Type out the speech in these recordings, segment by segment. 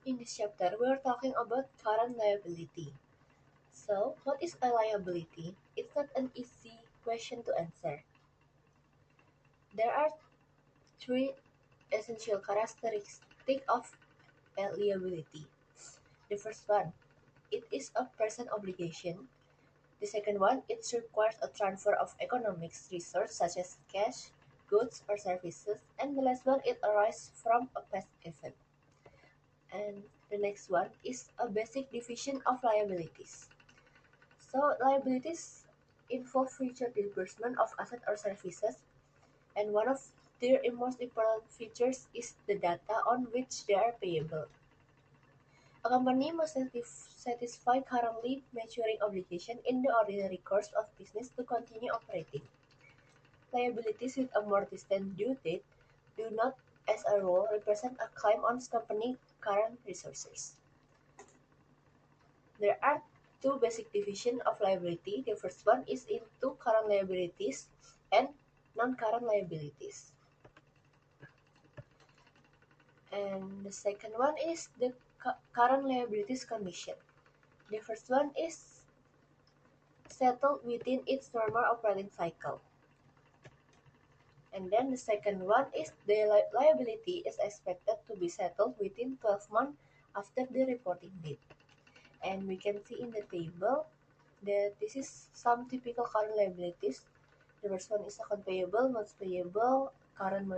In this chapter, we are talking about current liability. So, what is a liability? It's not an easy question to answer. There are three essential characteristics of a liability. The first one, it is a person obligation. The second one, it requires a transfer of economic resource such as cash, goods, or services. And the last one, it arises from a past event. And the next one is a basic division of liabilities. So liabilities involve future disbursement of assets or services, and one of their most important features is the data on which they are payable. A company must satisfy currently maturing obligation in the ordinary course of business to continue operating. Liabilities with a more distant due date do not, as a rule, represent a claim on company current resources. There are two basic divisions of liability. The first one is into current liabilities and non-current liabilities. And the second one is the current liabilities condition. The first one is settled within its normal operating cycle. And then the second one is the liability is expected to be settled within 12 months after the reporting date. And we can see in the table that this is some typical current liabilities. The first one is account payable, notes payable, current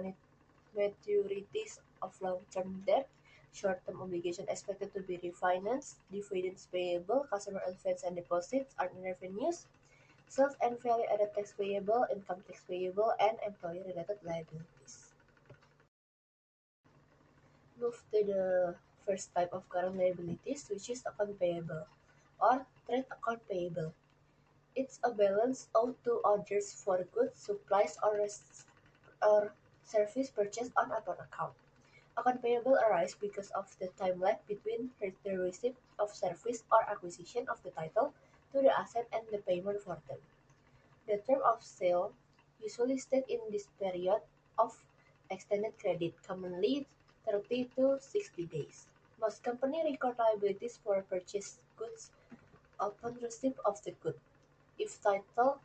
maturities of long-term debt, short-term obligation expected to be refinanced, dividends payable, customer advance and deposits, earned revenues, sales and value-added tax payable, income tax payable, and employee-related liabilities. Move to the first type of current liabilities, which is account payable or trade account payable. It's a balance owed to others for goods, supplies, or service purchased on upon account. Account payable arise because of the time lag between the receipt of service or acquisition of the title to the asset and the payment for them. The term of sale usually stated in this period of extended credit, commonly 30 to 60 days. Most companies record liabilities for purchased goods upon receipt of the good. If title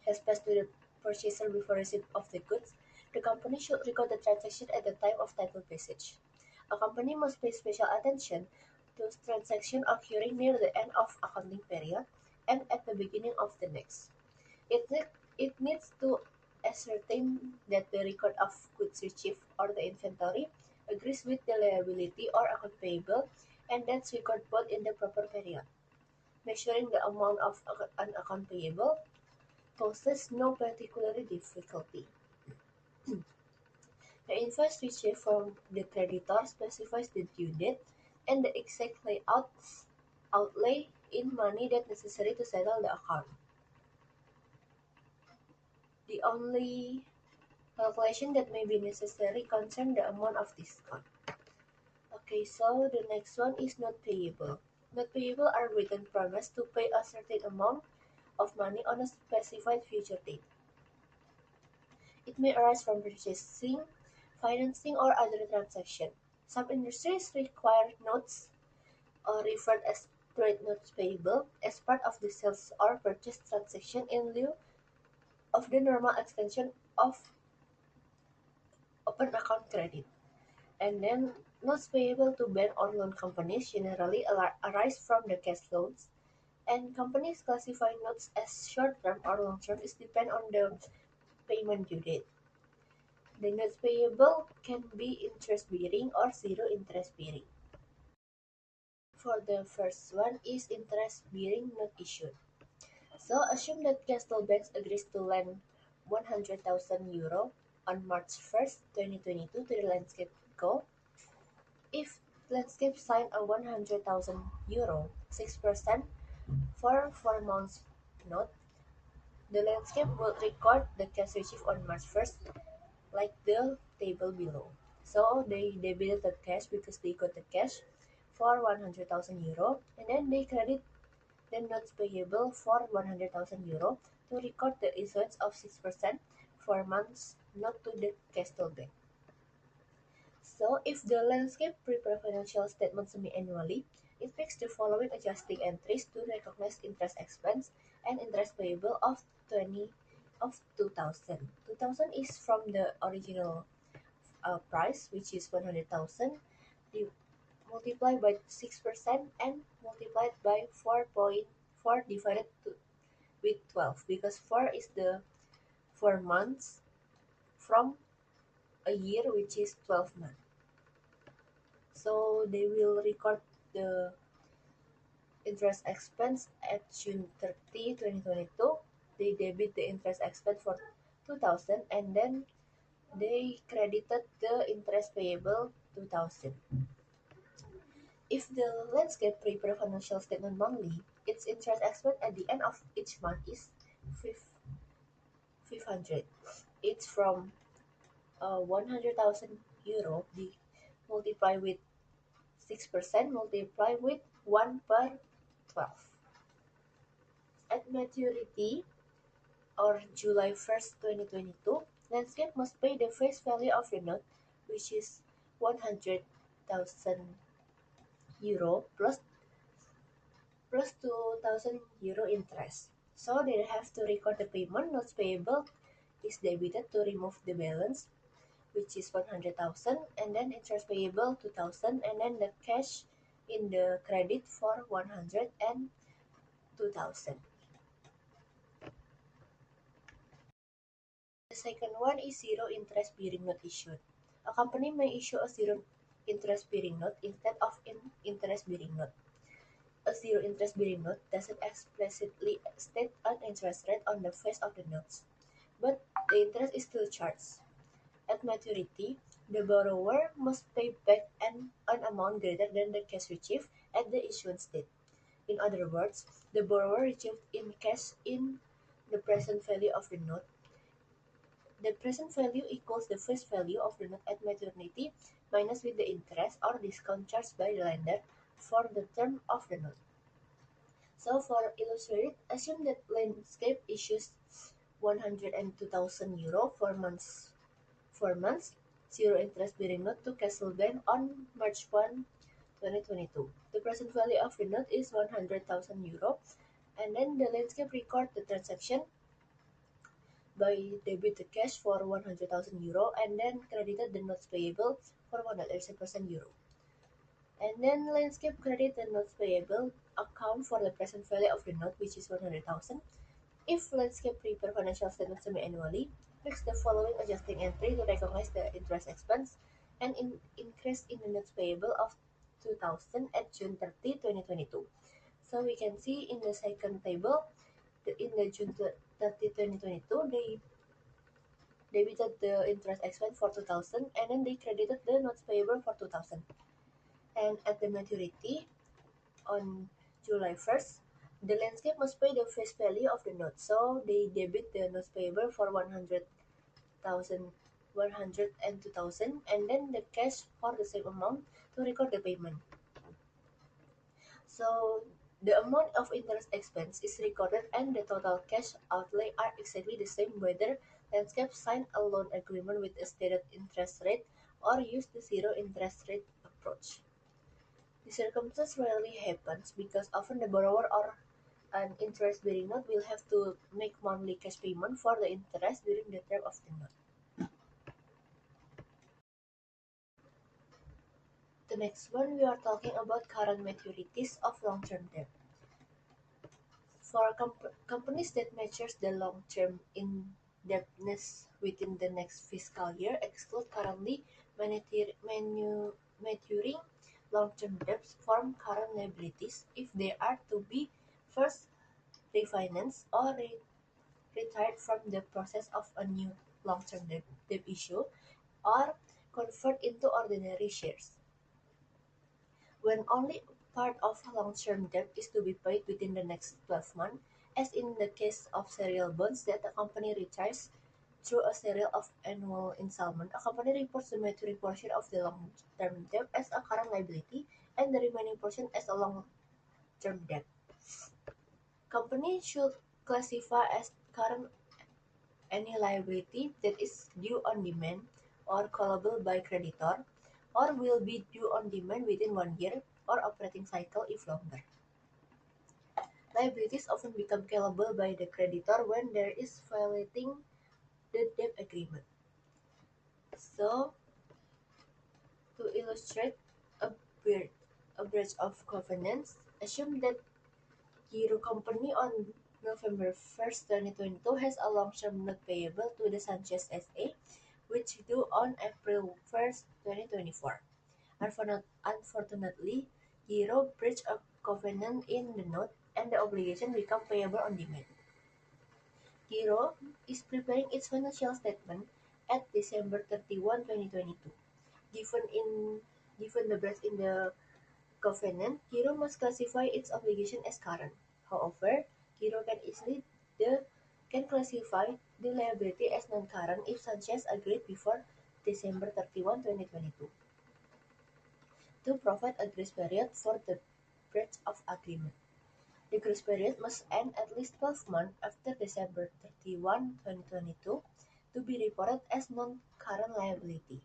has passed to the purchaser before receipt of the goods, the company should record the transaction at the time of title passage. A company must pay special attention to transactions occurring near the end of accounting period and at the beginning of the next. It needs to ascertain that the record of goods received or the inventory agrees with the liability or account payable and that's recorded both in the proper period. Measuring the amount of an account payable poses no particular difficulty. The invoice received from the creditor specifies the due date and the exact outlay in money that necessary to settle the account. The only calculation that may be necessary concern the amount of discount. Okay, so the next one is not payable. Not payable are written promise to pay a certain amount of money on a specified future date. It may arise from purchasing, financing, or other transaction. Some industries require notes or referred as trade notes payable as part of the sales or purchase transaction in lieu of the normal extension of open account credit. And then notes payable to bank or loan companies generally arise from the cash loans, and companies classify notes as short-term or long-term is depend on the payment due date. The notes payable can be interest-bearing or zero interest-bearing. For the first one is interest-bearing note issued. So assume that Castle Banks agrees to lend €100,000 on March 1st, 2022 to the Landscape Co. If Landscape sign a €100,000 6% for 4 months note, the Landscape will record the cash received on March 1st, like the table below. So they debited the cash because they got the cash for €100,000, and then they credit the notes payable for €100,000 to record the issuance of 6% for months not to the Castle Bank. So, if the landscape prepares financial statement semi-annually, it makes the following adjusting entries to recognize interest expense and interest payable of 20 of 2000. 2000 is from the original price, which is 100,000, multiplied by 6% and multiplied by 4.4 divided with 12, because 4 is the 4 months from a year, which is 12 months. So they will record the interest expense at June 30, 2022. They debit the interest expense for 2000, and then they credited the interest payable 2000. If the landscape prepare financial statement monthly, its interest expense at the end of each month is 500. It's from 100,000 euro. They multiply with 6%, multiply with 1 per 12. At maturity, or July 1st, 2022, Landscape must pay the face value of the note, which is 100,000 euro plus 2,000 euro interest. So they have to record the payment. Notes payable is debited to remove the balance, which is 100,000, and then interest payable 2,000, and then the cash in the credit for 100 and 2,000. The second one is zero interest bearing note issued. A company may issue a zero interest bearing note instead of an interest bearing note. A zero interest bearing note doesn't explicitly state an interest rate on the face of the notes, but the interest is still charged. At maturity, the borrower must pay back an amount greater than the cash received at the issuance date. In other words, the borrower received in cash in the present value of the note. The present value equals the face value of the note at maturity minus with the interest or discount charged by the lender for the term of the note. So for illustrated, assume that Landscape issues 102,000 euro for months, zero interest bearing note to Castle Bank on March 1, 2022. The present value of the note is 100,000 euro, and then the Landscape record the transaction by debit the cash for 100,000 euro and then credited the notes payable for 107,000 euro. And then Landscape credit the notes payable account for the present value of the note, which is 100,000. If Landscape prepare financial statement semi-annually, makes the following adjusting entry to recognize the interest expense and increase in the notes payable of 2000 at June 30, 2022. So we can see in the second table, in the June 30, 2022, they debited the interest expense for 2000, and then they credited the notes payable for 2000. And at the maturity on July 1st, the Landscape must pay the face value of the note. So they debit the notes payable for 100,000, 100 and 2,000, and then the cash for the same amount to record the payment. So the amount of interest expense is recorded and the total cash outlay are exactly the same whether Landscape signed a loan agreement with a stated interest rate or used the zero interest rate approach. This circumstance rarely happens because often the borrower or an interest-bearing note will have to make monthly cash payment for the interest during the term of the note. The next one, we are talking about current maturities of long-term debt. For companies that matures the long-term indebtedness within the next fiscal year exclude currently maturing long-term debts from current liabilities if they are to be first refinanced or retired from the process of a new long-term debt issue or convert into ordinary shares. When only part of long-term debt is to be paid within the next 12 months, as in the case of serial bonds that a company retires through a series of annual installments, a company reports the maturing portion of the long-term debt as a current liability and the remaining portion as a long-term debt. Company should classify as current any liability that is due on demand or callable by creditor, or will be due on demand within 1 year or operating cycle if longer. Liabilities often become callable by the creditor when there is violating the debt agreement. So, to illustrate a breach, a breach of covenants, assume that Giro Company on November 1st, 2022 has a long-term note payable to the Sanchez S.A., which due on April 1st, 2024. Unfortunately, Giro breached a covenant in the note and the obligation became payable on demand. Giro is preparing its financial statement at December 31, 2022. Given in given the breach in the covenant, Giro must classify its obligation as current. However, Giro can classify the liability as non-current if Sanchez agreed before December 31, 2022 to provide a grace period for the breach of agreement. The grace period must end at least 12 months after December 31, 2022 to be reported as non-current liability.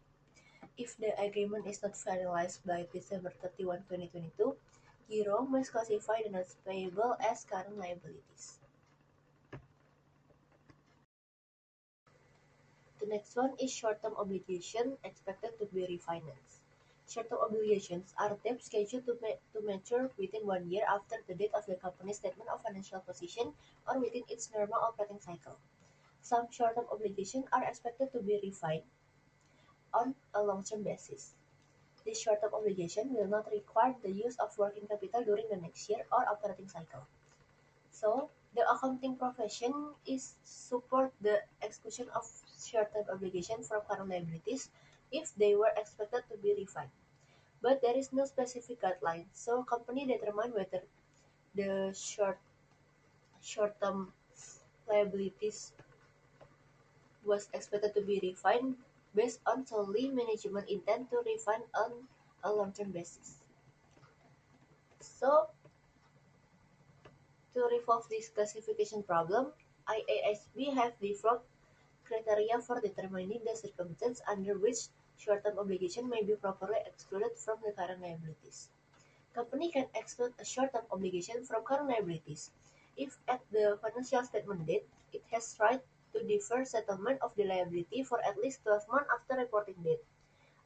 If the agreement is not finalized by December 31, 2022, Giro must classify the notes payable as current liabilities. The next one is short-term obligation expected to be refinanced. Short-term obligations are debts scheduled to mature within 1 year after the date of the company's statement of financial position or within its normal operating cycle. Some short-term obligations are expected to be refinanced on a long-term basis. This short-term obligation will not require the use of working capital during the next year or operating cycle. So, the accounting profession is support the exclusion of short-term obligation from current liabilities if they were expected to be refinanced. But there is no specific guideline, so company determine whether the short-term liabilities was expected to be refined based on solely management intent to refund on a long-term basis. So, to resolve this classification problem, IASB have developed criteria for determining the circumstances under which short-term obligation may be properly excluded from the current liabilities. Company can exclude a short-term obligation from current liabilities if at the financial statement date it has right to defer settlement of the liability for at least 12 months after reporting date.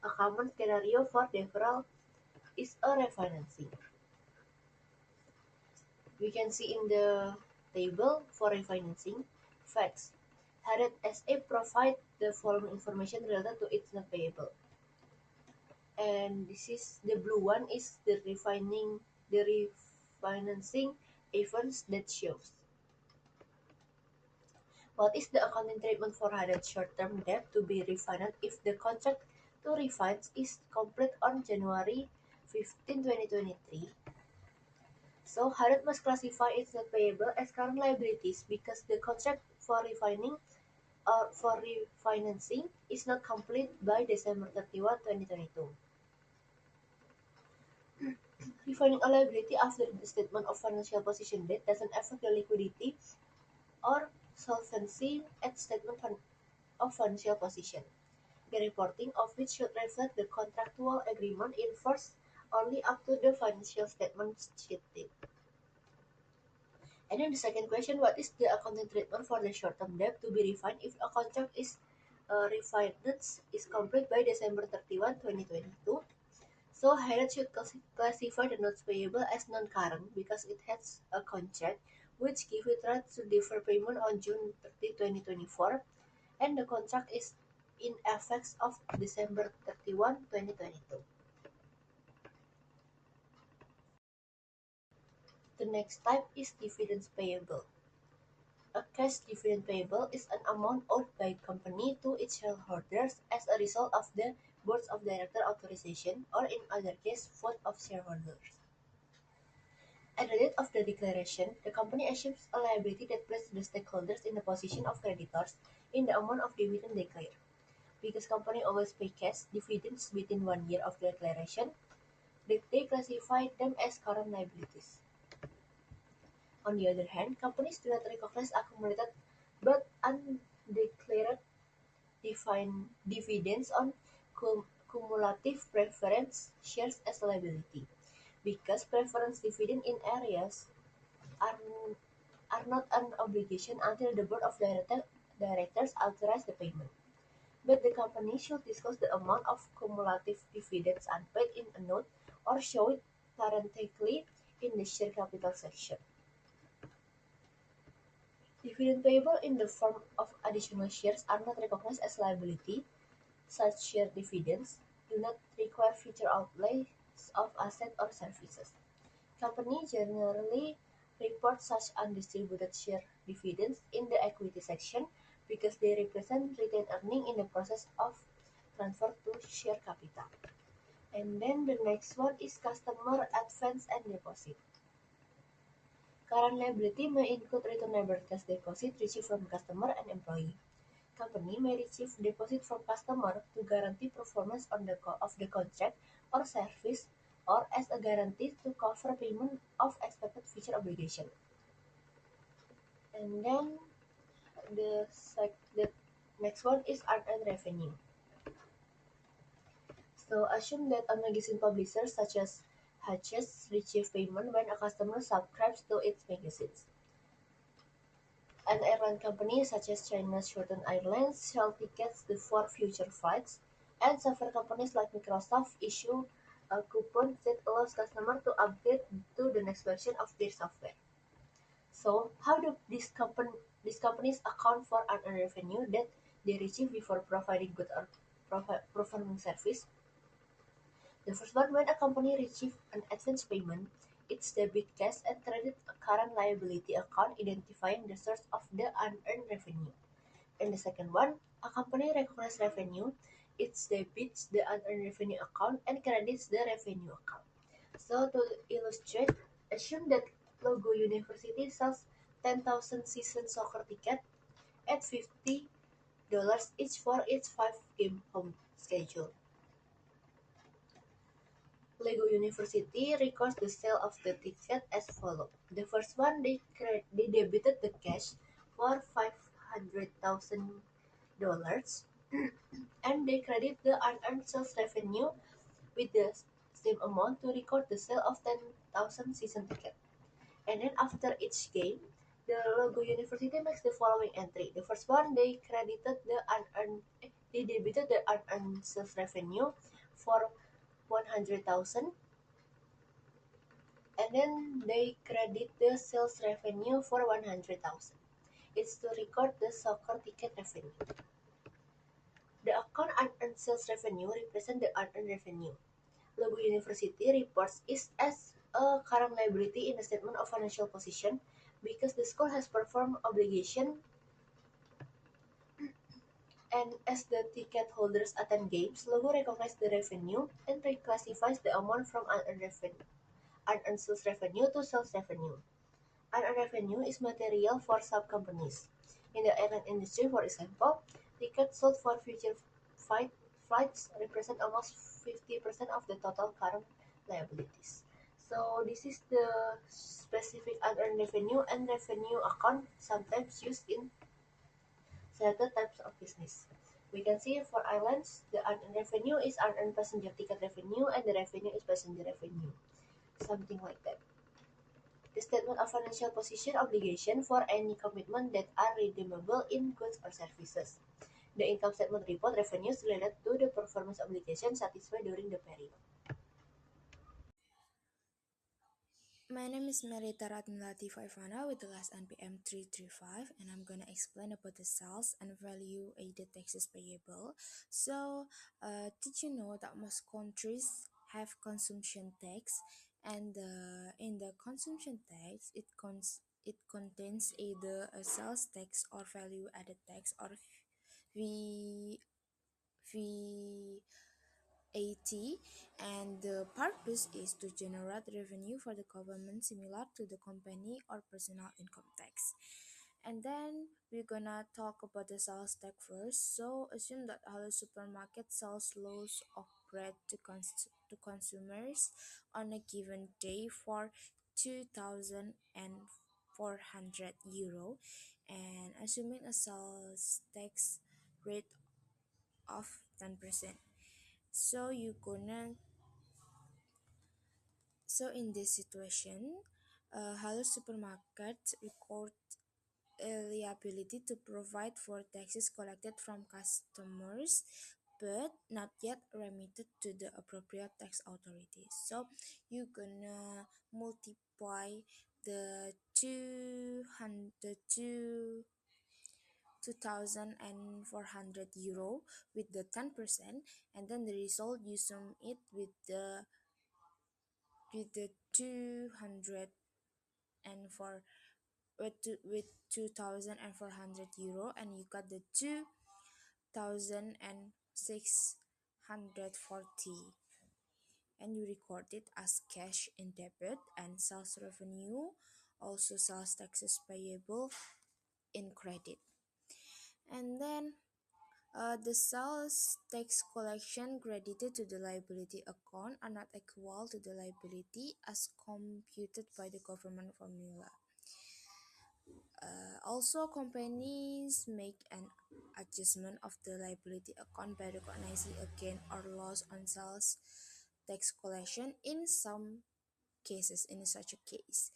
A common scenario for deferral is a refinancing. We can see in the table for refinancing facts. Harriet SA provide the following information related to its not payable. And this is the blue one is the refinancing events that shows. What is the accounting treatment for Harriet short-term debt to be refinanced if the contract to refinance is complete on January 15, 2023? So Harriet must classify its not payable as current liabilities because the contract for refining or for refinancing is not complete by December 31, 2022. Refining a liability after the statement of financial position date doesn't affect the liquidity or solvency at statement of financial position, the reporting of which should reflect the contractual agreement in force only up to the financial statement sheet date. And then the second question, what is the accounting treatment for the short-term debt to be refined if a contract is refinance is complete by December 31, 2022? So Harriet should classify the notes payable as non-current because it has a contract which gives it right to defer payment on June 30, 2024, and the contract is in effect of December 31, 2022. The next type is dividends payable. A cash dividend payable is an amount owed by company to its shareholders as a result of the board of director authorization or in other case vote of shareholders. At the date of the declaration, the company assumes a liability that places the stakeholders in the position of creditors in the amount of dividend declared. Because company always pay cash dividends within 1 year of the declaration, they classify them as current liabilities. On the other hand, companies do not recognize accumulated but undeclared dividends on cumulative preference shares as liability, because preference dividend in areas are, are not an obligation until the board of directors authorize the payment. But the company should disclose the amount of cumulative dividends unpaid in a note or show it parenthetically in the share capital section. Dividend payable in the form of additional shares are not recognized as liability. Such share dividends do not require future outlays of assets or services. Companies generally report such undistributed share dividends in the equity section because they represent retained earnings in the process of transfer to share capital. And then the next one is customer advance and deposit. Current liability may include returnable cash deposit received from customer and employee. Company may receive deposit from customer to guarantee performance of the contract or service, or as a guarantee to cover payment of expected future obligation. And then the next one is unearned revenue. So assume that a magazine publisher such as Hutchins receive payment when a customer subscribes to its magazines. An airline company such as China's Southern Airlines sell tickets for future flights, and software companies like Microsoft issue a coupon that allows customers to upgrade to the next version of their software. So, how do these companies account for unearned revenue that they receive before providing good or performing service? The first one, when a company receives an advance payment, it's debit cash and credit a current liability account identifying the source of the unearned revenue. And the second one, a company recognizes revenue, it debits the unearned revenue account and credits the revenue account. So to illustrate, assume that Logo University sells 10,000 season soccer tickets at $50 each for its 5-game home schedule. Lego University records the sale of the ticket as follows. The first one, they debited the cash for $500,000 and they credit the unearned sales revenue with the same amount to record the sale of 10,000 season tickets. And then after each game, the Logo University makes the following entry. The first one, they debited the unearned sales revenue for 100,000, and then they credit the sales revenue for 100,000. It's to record the soccer ticket revenue. The account unearned sales revenue represent the unearned revenue. Logo University reports it as a current liability in the statement of financial position because the school has performed obligation, and as the ticket holders attend games, Logo recognizes the revenue and reclassifies the amount from unearned sales revenue to sales revenue. Unearned revenue is material for sub-companies. In the airline industry, for example, tickets sold for future flights represent almost 50% of the total current liabilities. So this is the specific unearned revenue and revenue account sometimes used in several types of business. We can see for airlines, the unearned revenue is unearned passenger ticket revenue and the revenue is passenger revenue. Something like that. The statement of financial position obligation for any commitment that are redeemable in goods or services. The income statement report revenues related to the performance obligation satisfied during the period. My name is Melita Ratnilati Faivana with the last NPM 335, and I'm gonna explain about the sales and value added taxes payable. So, did you know that most countries have consumption tax, and in the consumption tax, it contains either a sales tax or value added tax or V VAT, and the purpose is to generate revenue for the government similar to the company or personal income tax. And then we're gonna talk about the sales tax first. So assume that our supermarket sells loaves of bread to consumers on a given day for 2,400 euro, and assuming a sales tax rate of 10%. So you gonna so in this situation, Hello Supermarket record a liability to provide for taxes collected from customers but not yet remitted to the appropriate tax authorities. So you gonna multiply the 200 the 2,400 euro with the 10%, and then the result you sum it with the 200 and for with 2,400 euro, and you got the 2,640, and you record it as cash in debit and sales revenue, also sales taxes payable in credit. And then the sales tax collection credited to the liability account are not equal to the liability as computed by the government formula. Also, companies make an adjustment of the liability account by recognizing a gain or loss on sales tax collection in some cases, in such a case.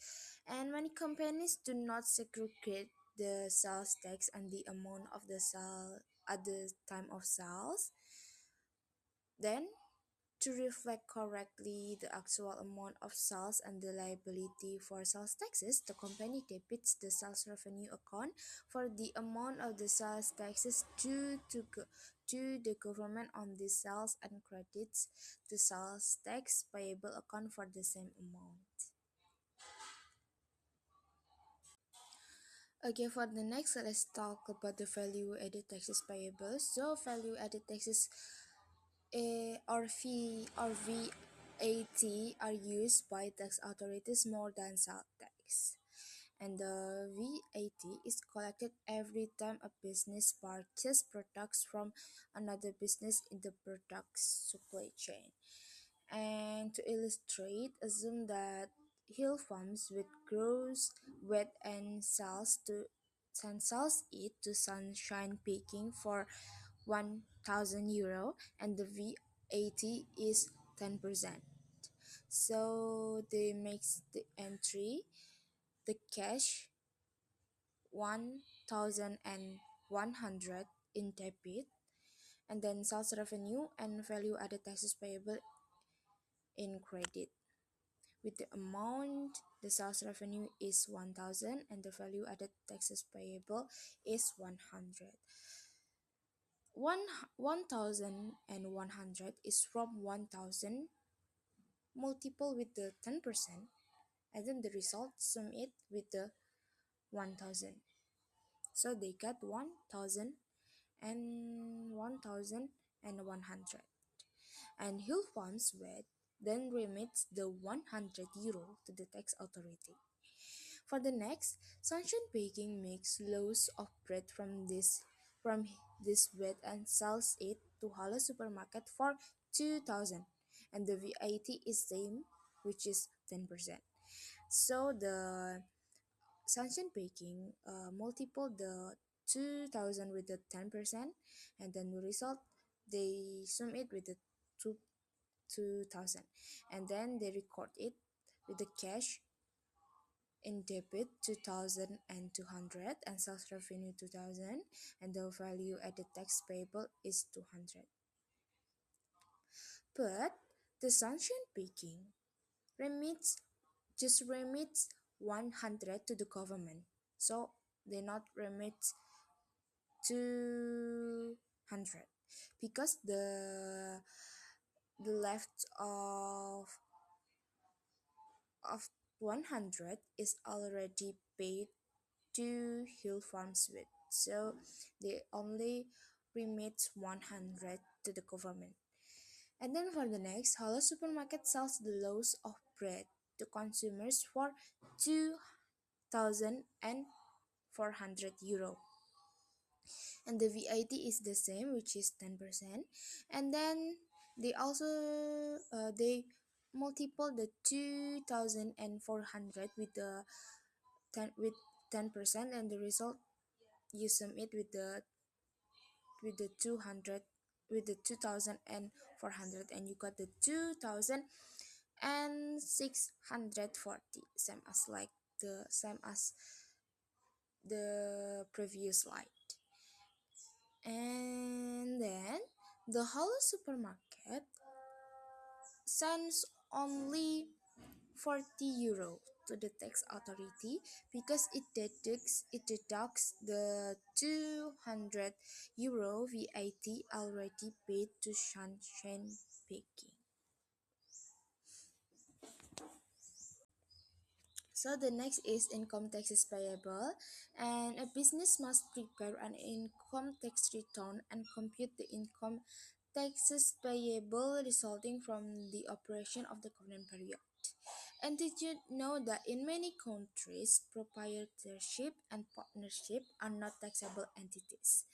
And many companies do not segregate the sales tax and the amount of the sale at the time of sales. Then, to reflect correctly the actual amount of sales and the liability for sales taxes, the company debits the sales revenue account for the amount of the sales taxes due to the government on the sales and credits the sales tax payable account for the same amount. Okay, for the next, let's talk about the value added taxes payable. So, value added taxes or VAT are used by tax authorities more than sales tax. And the VAT is collected every time a business purchases products from another business in the product supply chain. And to illustrate, assume that Hill Farms with grows wet and sells it to Sunshine Baking for 1,000 euro, and the VAT is 10%. So they makes the entry the cash 1,100 in debit, and then sales revenue and value added taxes payable in credit. With the amount, the sales revenue is 1,000 and the value added taxes payable is 100. 1,100 is from 1,000 multiple with the 10%, and then the result sum it with the 1,000. So they got 1,100. And Hill Farms Wet then remits the 100 euro to the tax authority. For the next, Sunshine Baking makes loaves of bread from this bread and sells it to Hala Supermarket for 2,000, and the VAT is same, which is 10%. So the Sunshine Baking multiple the 2,000 with the 10%, and then the result they sum it with the 2,000, and then they record it with the cash in debit 2,200 and sales revenue 2,000, and the value added tax payable is 200. But the Sunshine Baking remits remits 100 to the government, so they not remit 200 because the left of 100 is already paid to Hill Farms with, so they only remit 100 to the government. And then for the next, Hala Supermarket sells the loaves of bread to consumers for 2,400 euro, and the VAT is the same, which is 10%. And then they also they multiple the 2,400 with the 10%, and the result you sum it with the 200 with the 2,400, and you got the 2,640, same as the previous slide. And then the Hollow supermarket sends only 40 euro to the tax authority because it deducts the 200 euro VAT already paid to Shanshan Peking. So the next is income taxes payable, and a business must prepare an income tax return and compute the income taxes payable resulting from the operation of the covenant period. And did you know that in many countries, proprietorship and partnership are not taxable entities?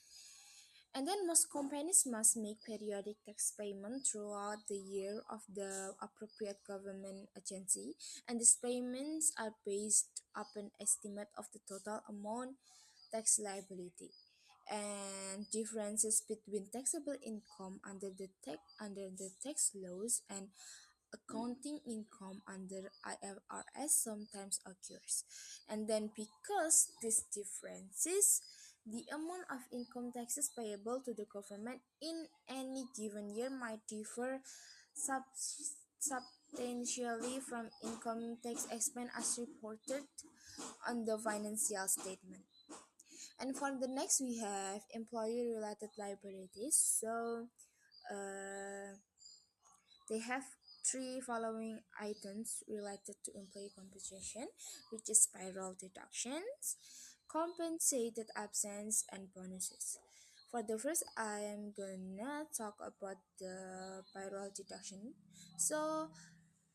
And then most companies must make periodic tax payment throughout the year of the appropriate government agency, and these payments are based upon estimate of the total amount tax liability and differences between taxable income under the tax laws and accounting income under IFRS sometimes occurs. And then because these differences, the amount of income taxes payable to the government in any given year might differ substantially from income tax expense as reported on the financial statement. And for the next, we have employee related liabilities. So, uh, they have three following items related to employee compensation, which is payroll deductions, compensated absence, and bonuses. For the first, I am gonna talk about the payroll deduction. So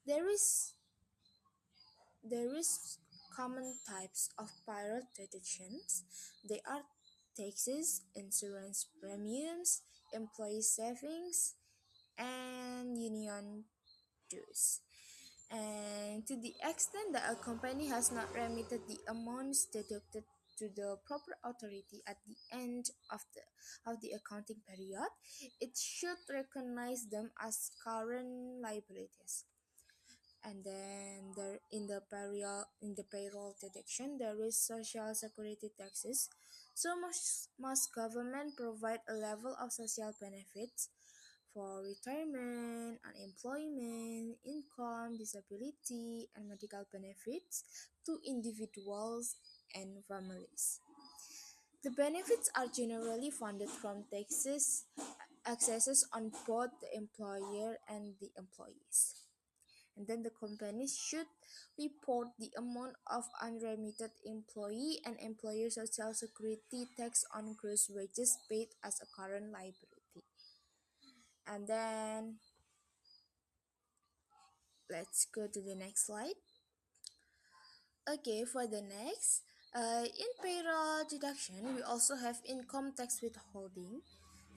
there is there is common types of payroll deductions. They are taxes, insurance premiums, employee savings, and union dues. And to the extent that a company has not remitted the amounts deducted to the proper authority at the end of the accounting period, it should recognize them as current liabilities. And then there in the payroll deduction there is social security taxes. So must government provide a level of social benefits for retirement, unemployment, income, disability, and medical benefits to individuals and families. The benefits are generally funded from taxes accesses on both the employer and the employees. And then the company should report the amount of unremitted employee and employer social security tax on gross wages paid as a current liability. And then let's go to the next slide. Okay, for the next, in payroll deduction, we also have income tax withholding.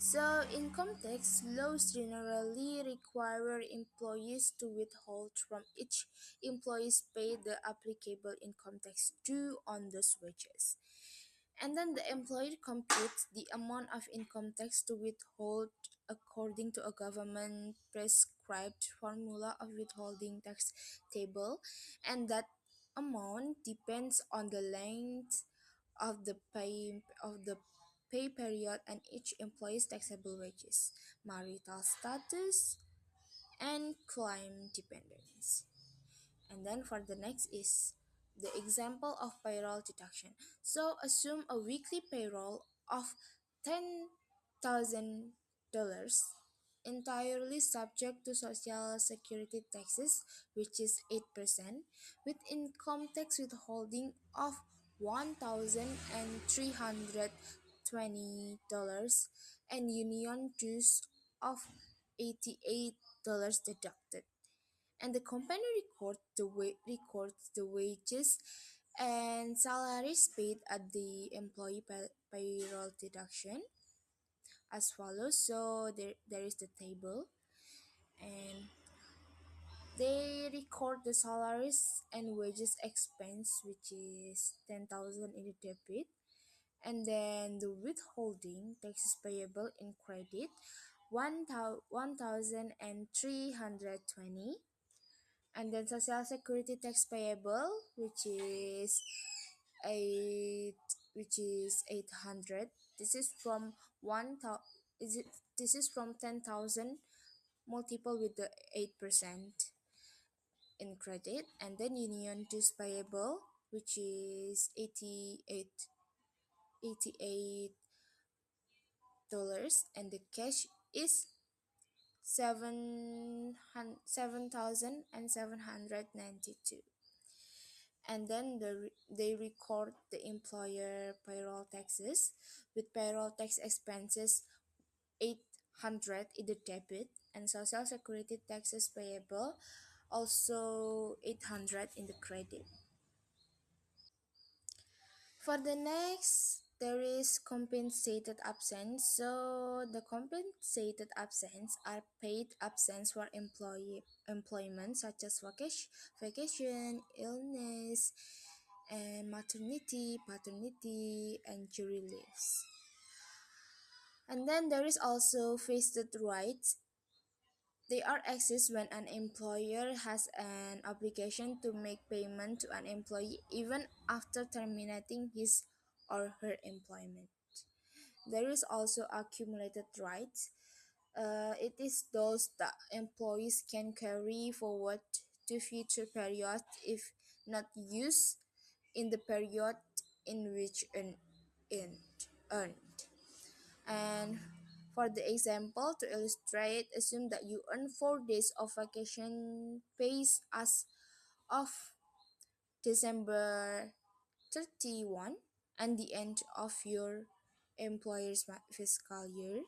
So, income tax laws generally require employees to withhold from each employee's pay the applicable income tax due on those wages. And then the employer computes the amount of income tax to withhold according to a government prescribed formula of withholding tax table, and that amount depends on the length of the pay period and each employee's taxable wages, marital status, and claim dependence. And then for the next is the example of payroll deduction. So assume a weekly payroll of $10,000 entirely subject to social security taxes, which is 8%, with income tax withholding of $1,320 and union dues of $88 deducted. And the company records the wages and salaries paid at the employee payroll deduction as follows. So there is the table, and they record the salaries and wages expense, which is 10,000 in the debit, and then the withholding taxes payable in credit 1,320. And then social security tax payable, eight which is 800. This is from one thou is it this is from 10,000 multiple with the 8% in credit. And then union dues payable, which is 88 dollars, and the cash is 7,792. And then they record the employer payroll taxes with payroll tax expenses 800 in the debit, and social security taxes payable also 800 in the credit. For the next, there is compensated absence. So the compensated absence are paid absence for employment such as vacation, illness, and maternity, paternity, and jury leaves. And then there is also vested rights. They are exist when an employer has an obligation to make payment to an employee even after terminating his or her employment. There is also accumulated rights. It is those that employees can carry forward to future periods if not used in the period in which earned. And for the example, to illustrate, assume that you earn 4 days of vacation pays as of December 31 and the end of your employer's fiscal year.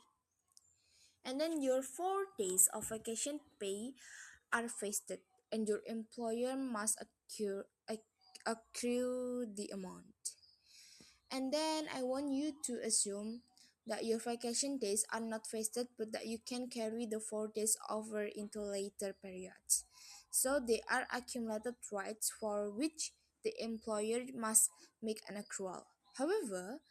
And then your 4 days of vacation pay are vested, and your employer must accrue the amount. And then I want you to assume that your vacation days are not vested but that you can carry the 4 days over into later periods. So they are accumulated rights for which the employer must make an accrual. However,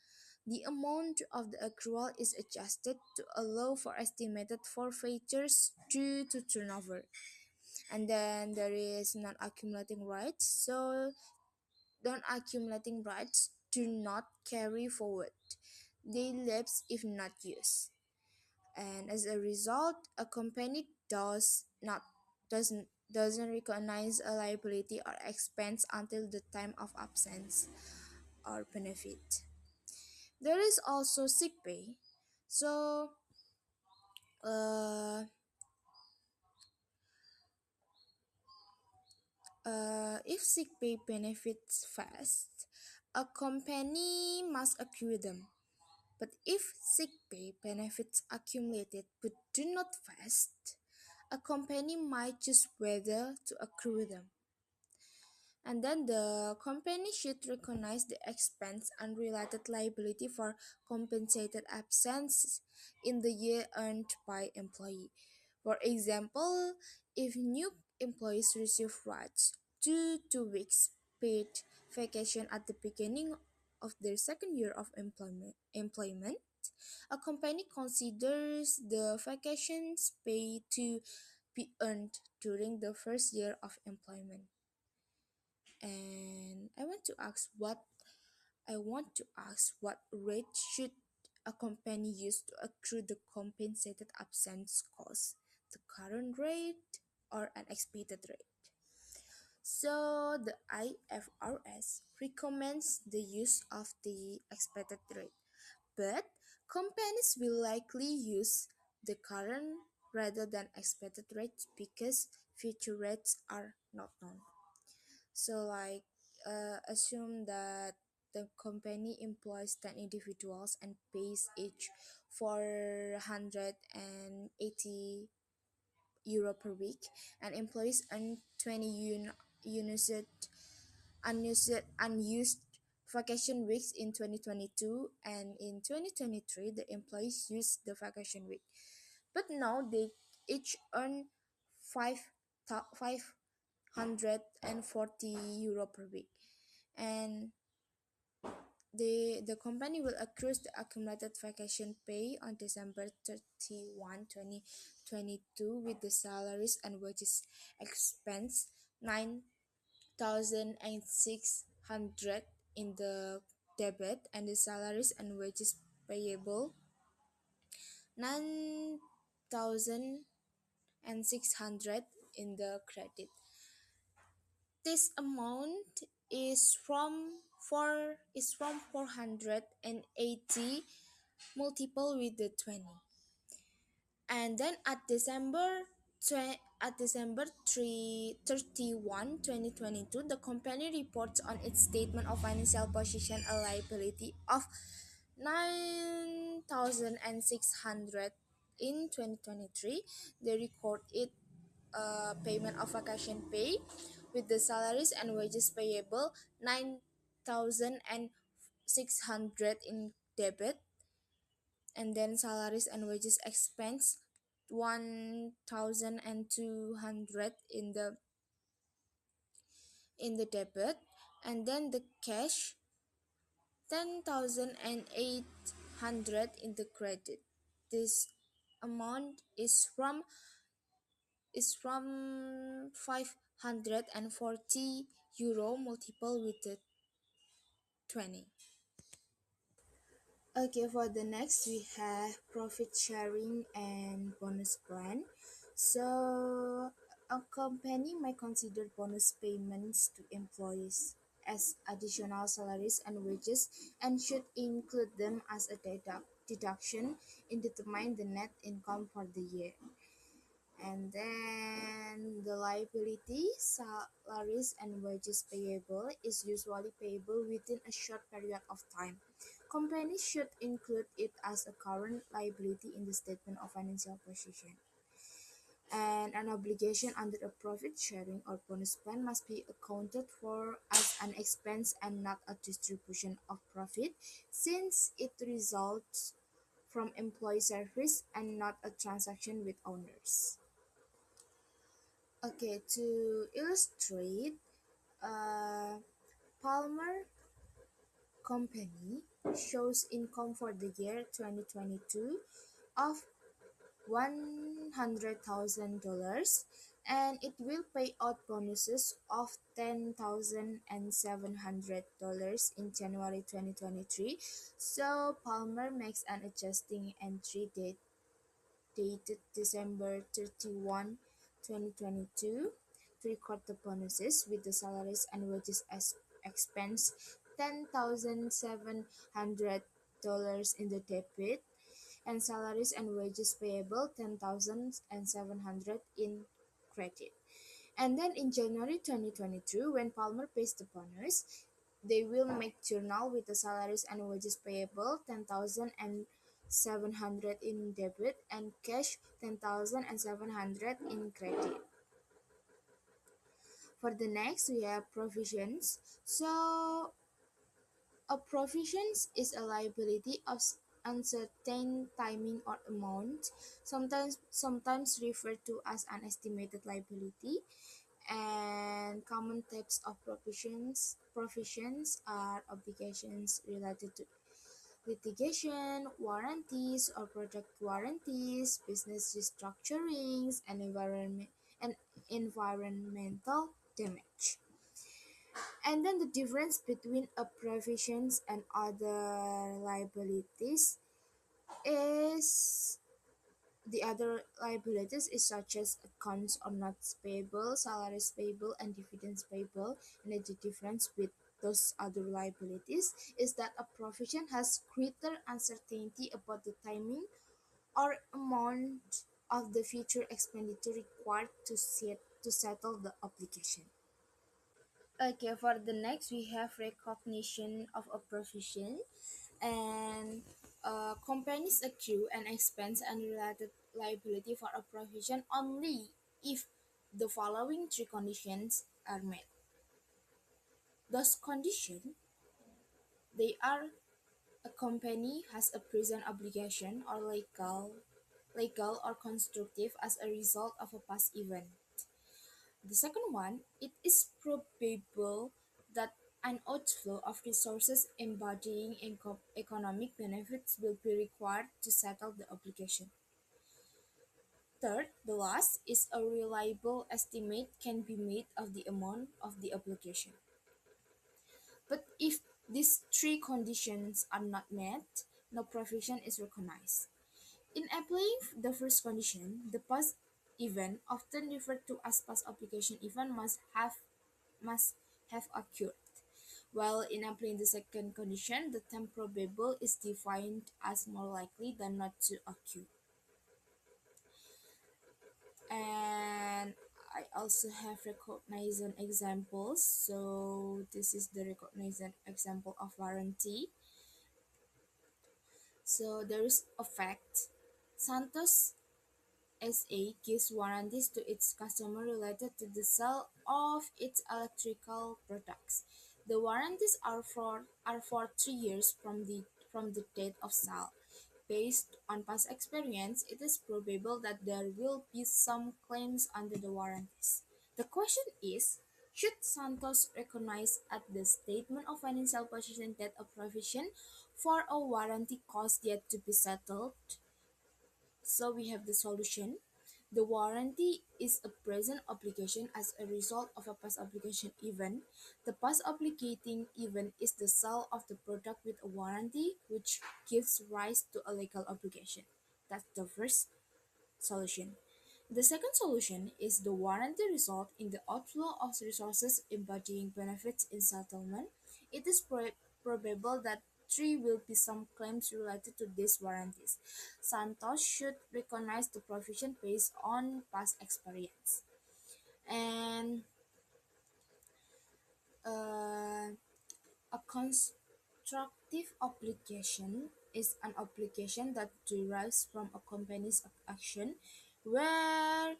the amount of the accrual is adjusted to allow for estimated forfeitures due to turnover. And then there is non-accumulating rights. So non-accumulating rights do not carry forward. They lapse if not used. And as a result, a company doesn't recognize a liability or expense until the time of absence or benefit. There is also sick pay. So, uh, if sick pay benefits fast, a company must accrue them. But if sick pay benefits accumulated but do not vest, a company might choose whether to accrue them. And then the company should recognize the expense and related liability for compensated absence in the year earned by employee. For example, if new employees receive rights to 2 weeks paid vacation at the beginning of their second year of employment, a company considers the vacations pay to be earned during the first year of employment. And I want to ask what rate should a company use to accrue the compensated absence cost, the current rate or an expected rate. So the IFRS recommends the use of the expected rate, but companies will likely use the current rather than expected rates because future rates are not known. So, assume that the company employs 10 individuals and pays each 480 euro per week, and employees earn 20 unused, unused vacation weeks in 2022, and in 2023 the employees used the vacation week. But now they each earn 5 540 euro per week. And the company will accrue the accumulated vacation pay on December 31, 2022, with the salaries and wages expense 9,600 in the debit, and the salaries and wages payable 9,600 in the credit. This amount is from 480 multiple with the 20. And then at December 31, 2022, the company reports on its statement of financial position a liability of 9,600. In 2023, they record it payment of vacation pay with the salaries and wages payable 9,600 in debit, and then salaries and wages expense 1,200 in the debit, and then the cash 10,800 in the credit. This amount is from 540 euro multiple with the 20. Okay, for the next we have profit sharing and bonus plan. So a company may consider bonus payments to employees as additional salaries and wages, and should include them as a deduction in determining the net income for the year. And then the liability, salaries and wages payable, is usually payable within a short period of time. Companies should include it as a current liability in the statement of financial position. And an obligation under a profit sharing or bonus plan must be accounted for as an expense and not a distribution of profit, since it results from employee service and not a transaction with owners. Okay, to illustrate, uh, Palmer Company shows income for the year 2022 of $100,000, and it will pay out bonuses of $10,700 in January 2023. So Palmer makes an adjusting entry dated December 31, 2022, to record the bonuses with the salaries and wages as expense $10,700 in the debit, and salaries and wages payable 10,700 in credit. And then in January 2022, when Palmer pays the bonus, they will make journal with the salaries and wages payable 10,700 in debit, and cash 10,700 in credit. For the next, we have provisions. So a provisions is a liability of uncertain timing or amount, sometimes referred to as an estimated liability. And common types of provisions are obligations related to litigation, warranties or product warranties, business restructurings, and environmental damage. And then the difference between a provisions and other liabilities is the other liabilities is such as accounts or notes payable, salaries payable, and dividends payable. And the difference with those other liabilities is that a provision has greater uncertainty about the timing or amount of the future expenditure required to settle the obligation. Okay, for the next we have recognition of a provision, and companies accrue an expense and related liability for a provision only if the following three conditions are met. Those conditions, they are: a company has a present obligation or legal or constructive as a result of a past event. The second one, it is probable that An outflow of resources embodying economic benefits will be required to settle the obligation. Third, the last is a reliable estimate can be made of the amount of the obligation. But if these three conditions are not met, no provision is recognized. In applying the first condition, the past event, often referred to as past obligation event, must have occurred. While in applying the second condition, the term probable is defined as more likely than not to occur. And I also have recognizing examples. So this is the recognizing example of warranty. So there is a fact. Santos SA gives warranties to its customer related to the sale of its electrical products. The warranties are for 3 years from the date of sale. Based on past experience, it is probable that there will be some claims under the warranties. The question is, should Santos recognize at the statement of financial position that a provision for a warranty cost yet to be settled? So we have the solution. The warranty is a present obligation as a result of a past obligation event. The past obligating event is the sale of the product with a warranty, which gives rise to a legal obligation. That's the first solution. The second solution is the warranty result in the outflow of resources embodying benefits in settlement. It is probable that there will be some claims related to these warranties. Santos should recognize the provision based on past experience. And uh, a constructive obligation is an obligation that derives from a company's action where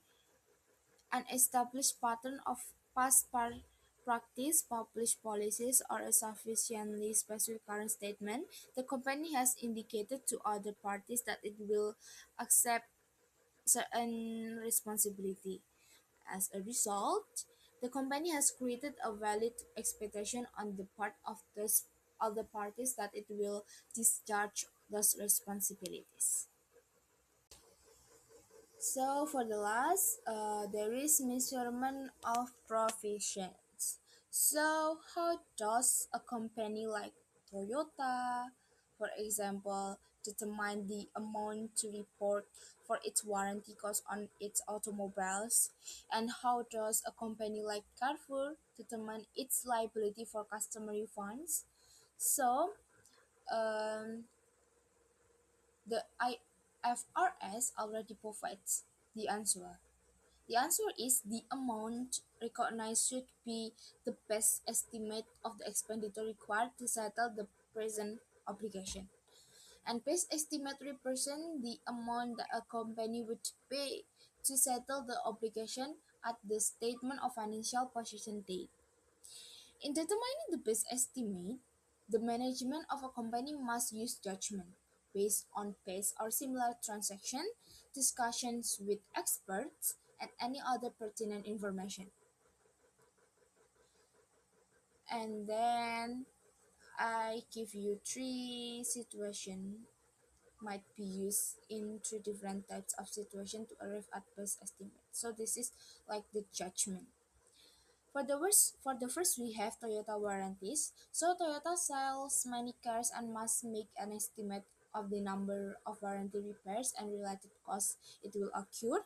an established pattern of past practice, published policies, or a sufficiently specific current statement, the company has indicated to other parties that it will accept certain responsibility. As a result, the company has created a valid expectation on the part of those other parties that it will discharge those responsibilities. So for the last, there is measurement of provisions. So how does a company like Toyota, for example, determine the amount to report for its warranty cost on its automobiles? And how does a company like Carrefour determine its liability for customer refunds? So um, the IFRS already provides the answer. The answer is the amount recognized should be the best estimate of the expenditure required to settle the present obligation. And best estimate represents the amount that a company would pay to settle the obligation at the statement of financial position date. In determining the best estimate, the management of a company must use judgment based on past or similar transaction, discussions with experts, and any other pertinent information. And then I give you three situations might be used in three different types of situation to arrive at best estimate. So this is like the judgment. For the first, we have Toyota warranties. So Toyota sells many cars and must make an estimate of the number of warranty repairs and related costs it will occur.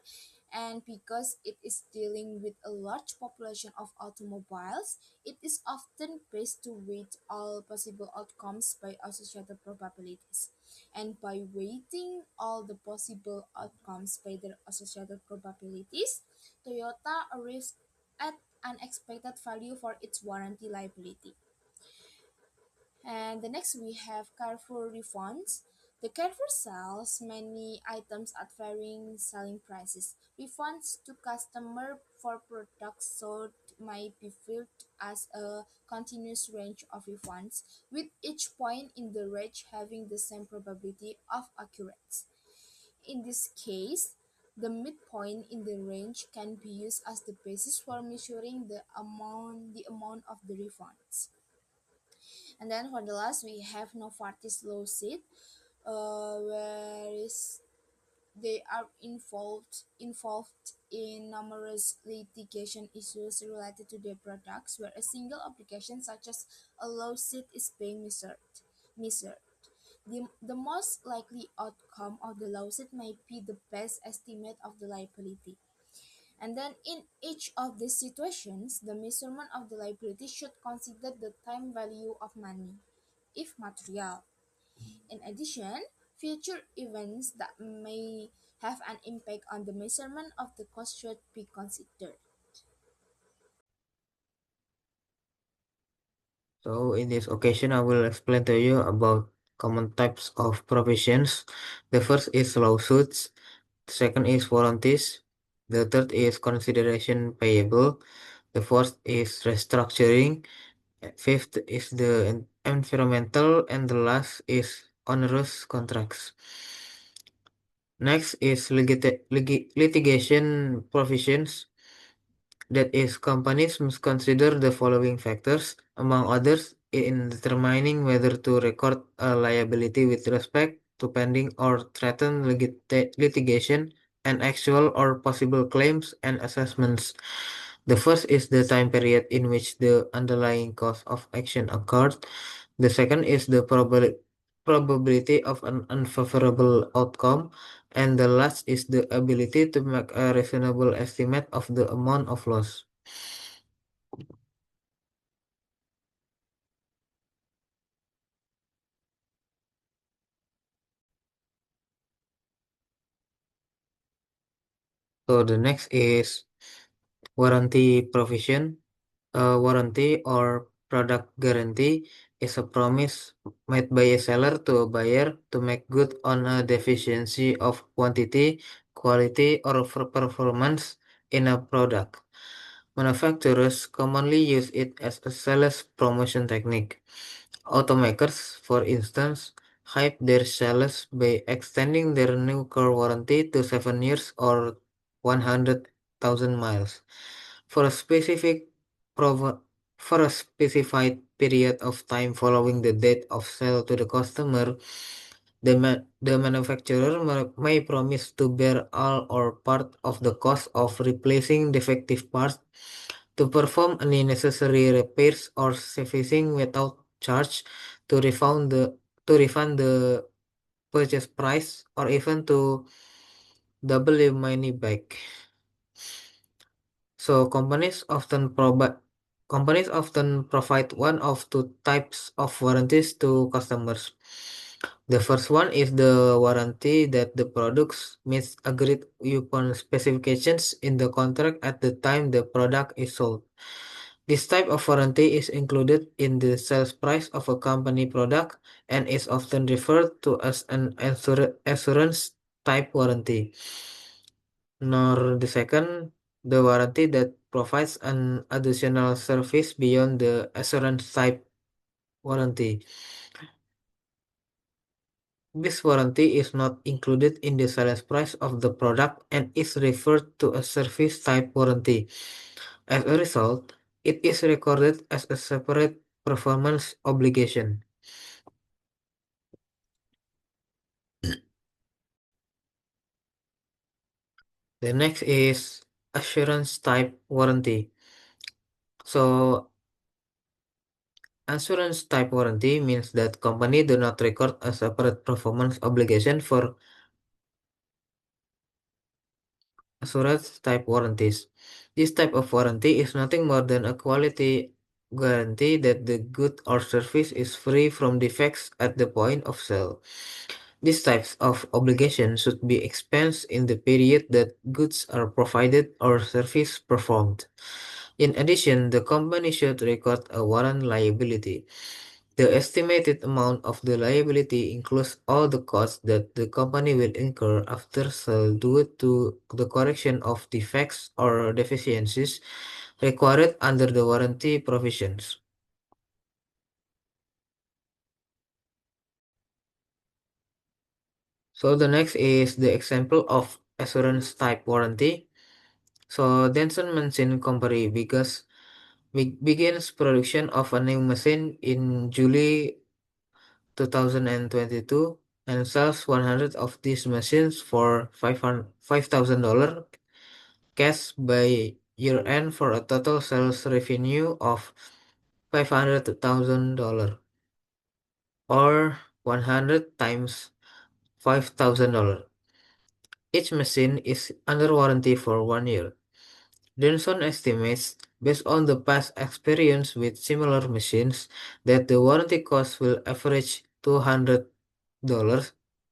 And because it is dealing with a large population of automobiles, it is often based to weight all possible outcomes by associated probabilities. And by weighting all the possible outcomes by their associated probabilities, Toyota arrives at an expected value for its warranty liability. And the next we have Carrefour refunds. The Carrefour sells many items at varying selling prices. Refunds to customer for products sold might be viewed as a continuous range of refunds, with each point in the range having the same probability of occurrence. In this case, the midpoint in the range can be used as the basis for measuring the amount of the refunds. And then for the last, we have Novartis lawsuit, where is they are involved in numerous litigation issues related to their products, where a single application such as a lawsuit is being measured. The most likely outcome of the lawsuit may be the best estimate of the liability. And then in each of these situations, the measurement of the liability should consider the time value of money, if material. In addition, future events that may have an impact on the measurement of the cost should be considered. So in this occasion, I will explain to you about common types of provisions. The first is lawsuits, the second is warranties, the third is consideration payable, the fourth is restructuring, fifth is the environmental, and the last is onerous contracts. Next is litigation provisions. That is, companies must consider the following factors, among others, in determining whether to record a liability with respect to pending or threatened litigation and actual or possible claims and assessments. The first is the time period in which the underlying cause of action occurred. The second is the probability of an unfavorable outcome. And the last is the ability to make a reasonable estimate of the amount of loss. So the next is warranty provision. A warranty or product guarantee is a promise made by a seller to a buyer to make good on a deficiency of quantity, quality, or performance in a product. Manufacturers commonly use it as a sales promotion technique. Automakers, for instance, hype their sales by extending their new car warranty to 7 years or 100,000 miles. For a specific provi- for a specified period of time following the date of sale to the customer, the manufacturer may promise to bear all or part of the cost of replacing defective parts, to perform any necessary repairs or servicing without charge, to refund the purchase price, or even to double your money back. So companies often provide one of two types of warranties to customers. The first one is the warranty that the products meets agreed upon specifications in the contract at the time the product is sold. This type of warranty is included in the sales price of a company product and is often referred to as an assurance type warranty. Nor the second, the warranty that provides an additional service beyond the assurance type warranty. This warranty is not included in the sales price of the product and is referred to as service type warranty. As a result, it is recorded as a separate performance obligation. The next is assurance type warranty. So, assurance type warranty means that company do not record a separate performance obligation for assurance type warranties. This type of warranty is nothing more than a quality guarantee that the good or service is free from defects at the point of sale. These types of obligations should be expensed in the period that goods are provided or service performed. In addition, the company should record a warrant liability. The estimated amount of the liability includes all the costs that the company will incur after sale due to the correction of defects or deficiencies required under the warranty provisions. So the next is the example of assurance type warranty. So Denson mentioned company because begins production of a new machine in July 2022 and sells 100 of these machines for $5,000 cash by year end for a total sales revenue of $500,000 or 100 times $5,000. Each machine is under warranty for 1 year. Denson estimates, based on the past experience with similar machines, that the warranty cost will average $200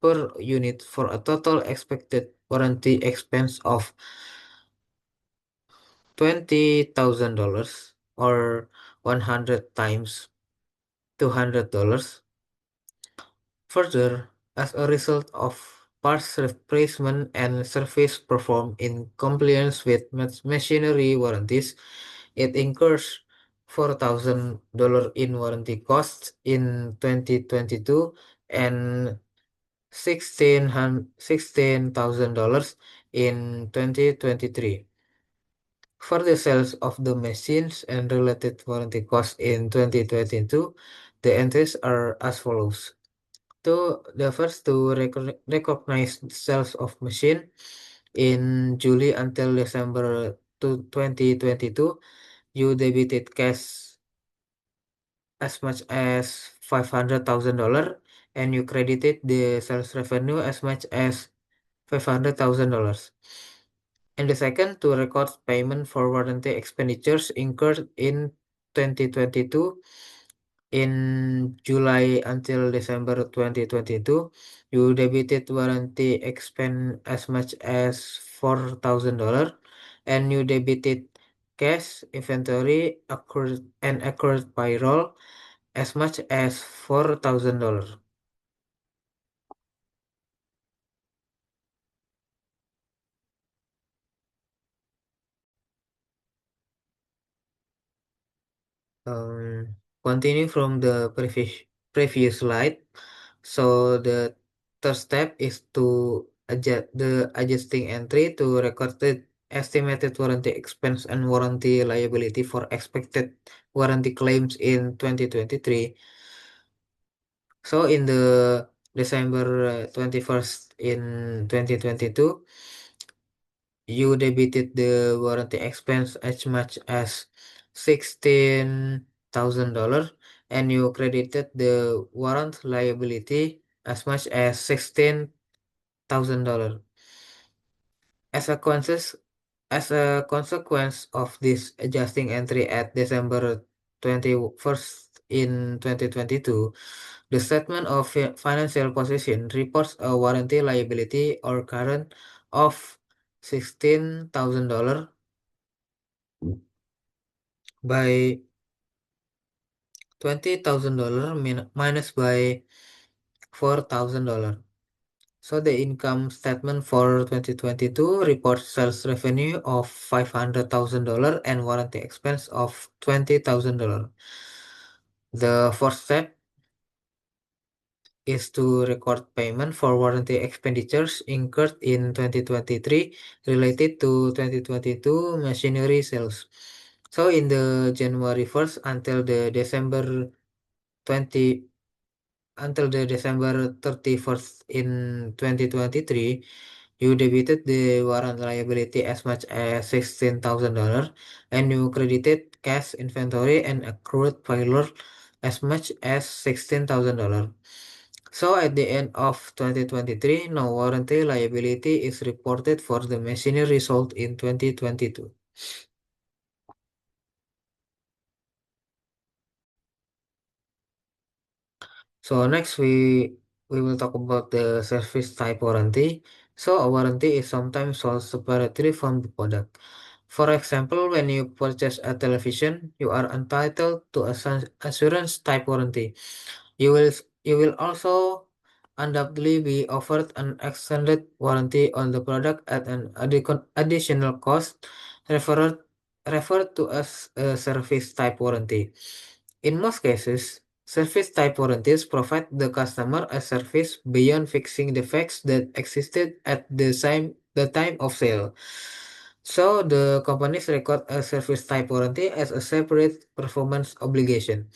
per unit for a total expected warranty expense of $20,000 or 100 times $200. Further, as a result of parts replacement and service performed in compliance with machinery warranties, it incurs $4,000 in warranty costs in 2022 and $16,000 in 2023. For the sales of the machines and related warranty costs in 2022, the entries are as follows. The first to recognize the sales of machine in July until December 2022, you debited cash as much as $500,000 and you credited the sales revenue as much as $500,000. And the second to record payment for warranty expenditures incurred in 2022 in July until December 2022, you debited warranty expense as much as $4,000 and you debited cash, inventory, accrued payroll as much as $4,000. Continue from the previous slide. So the third step is to adjust the adjusting entry to record the estimated warranty expense and warranty liability for expected warranty claims in 2023. So in the December 21st in 2022, you debited the warranty expense as much as $16,000 and you credited the warrant liability as much as $16,000. As a consequence, as a consequence of this adjusting entry at December 21st in 2022, the statement of financial position reports a warranty liability or current of $16,000 by $20,000 minus by $4,000. So the income statement for 2022 reports sales revenue of $500,000 and warranty expense of $20,000. The fourth step is to record payment for warranty expenditures incurred in 2023 related to 2022 machinery sales. So in the January 1st 20 until the December 31st in 2023, you debited the warrant liability as much as $16,000 and you credited cash, inventory, and accrued payroll as much as $16,000. So at the end of 2023, no warranty liability is reported for the machinery sold in 2022. So next we will talk about the service type warranty. So a warranty is sometimes sold separately from the product. For example, when you purchase a television, you are entitled to a assurance type warranty. You will also undoubtedly be offered an extended warranty on the product at an additional cost referred referred to as a service type warranty. In most cases, service type warranties provide the customer a service beyond fixing defects that existed at the time of sale. So the companies record a service type warranty as a separate performance obligation.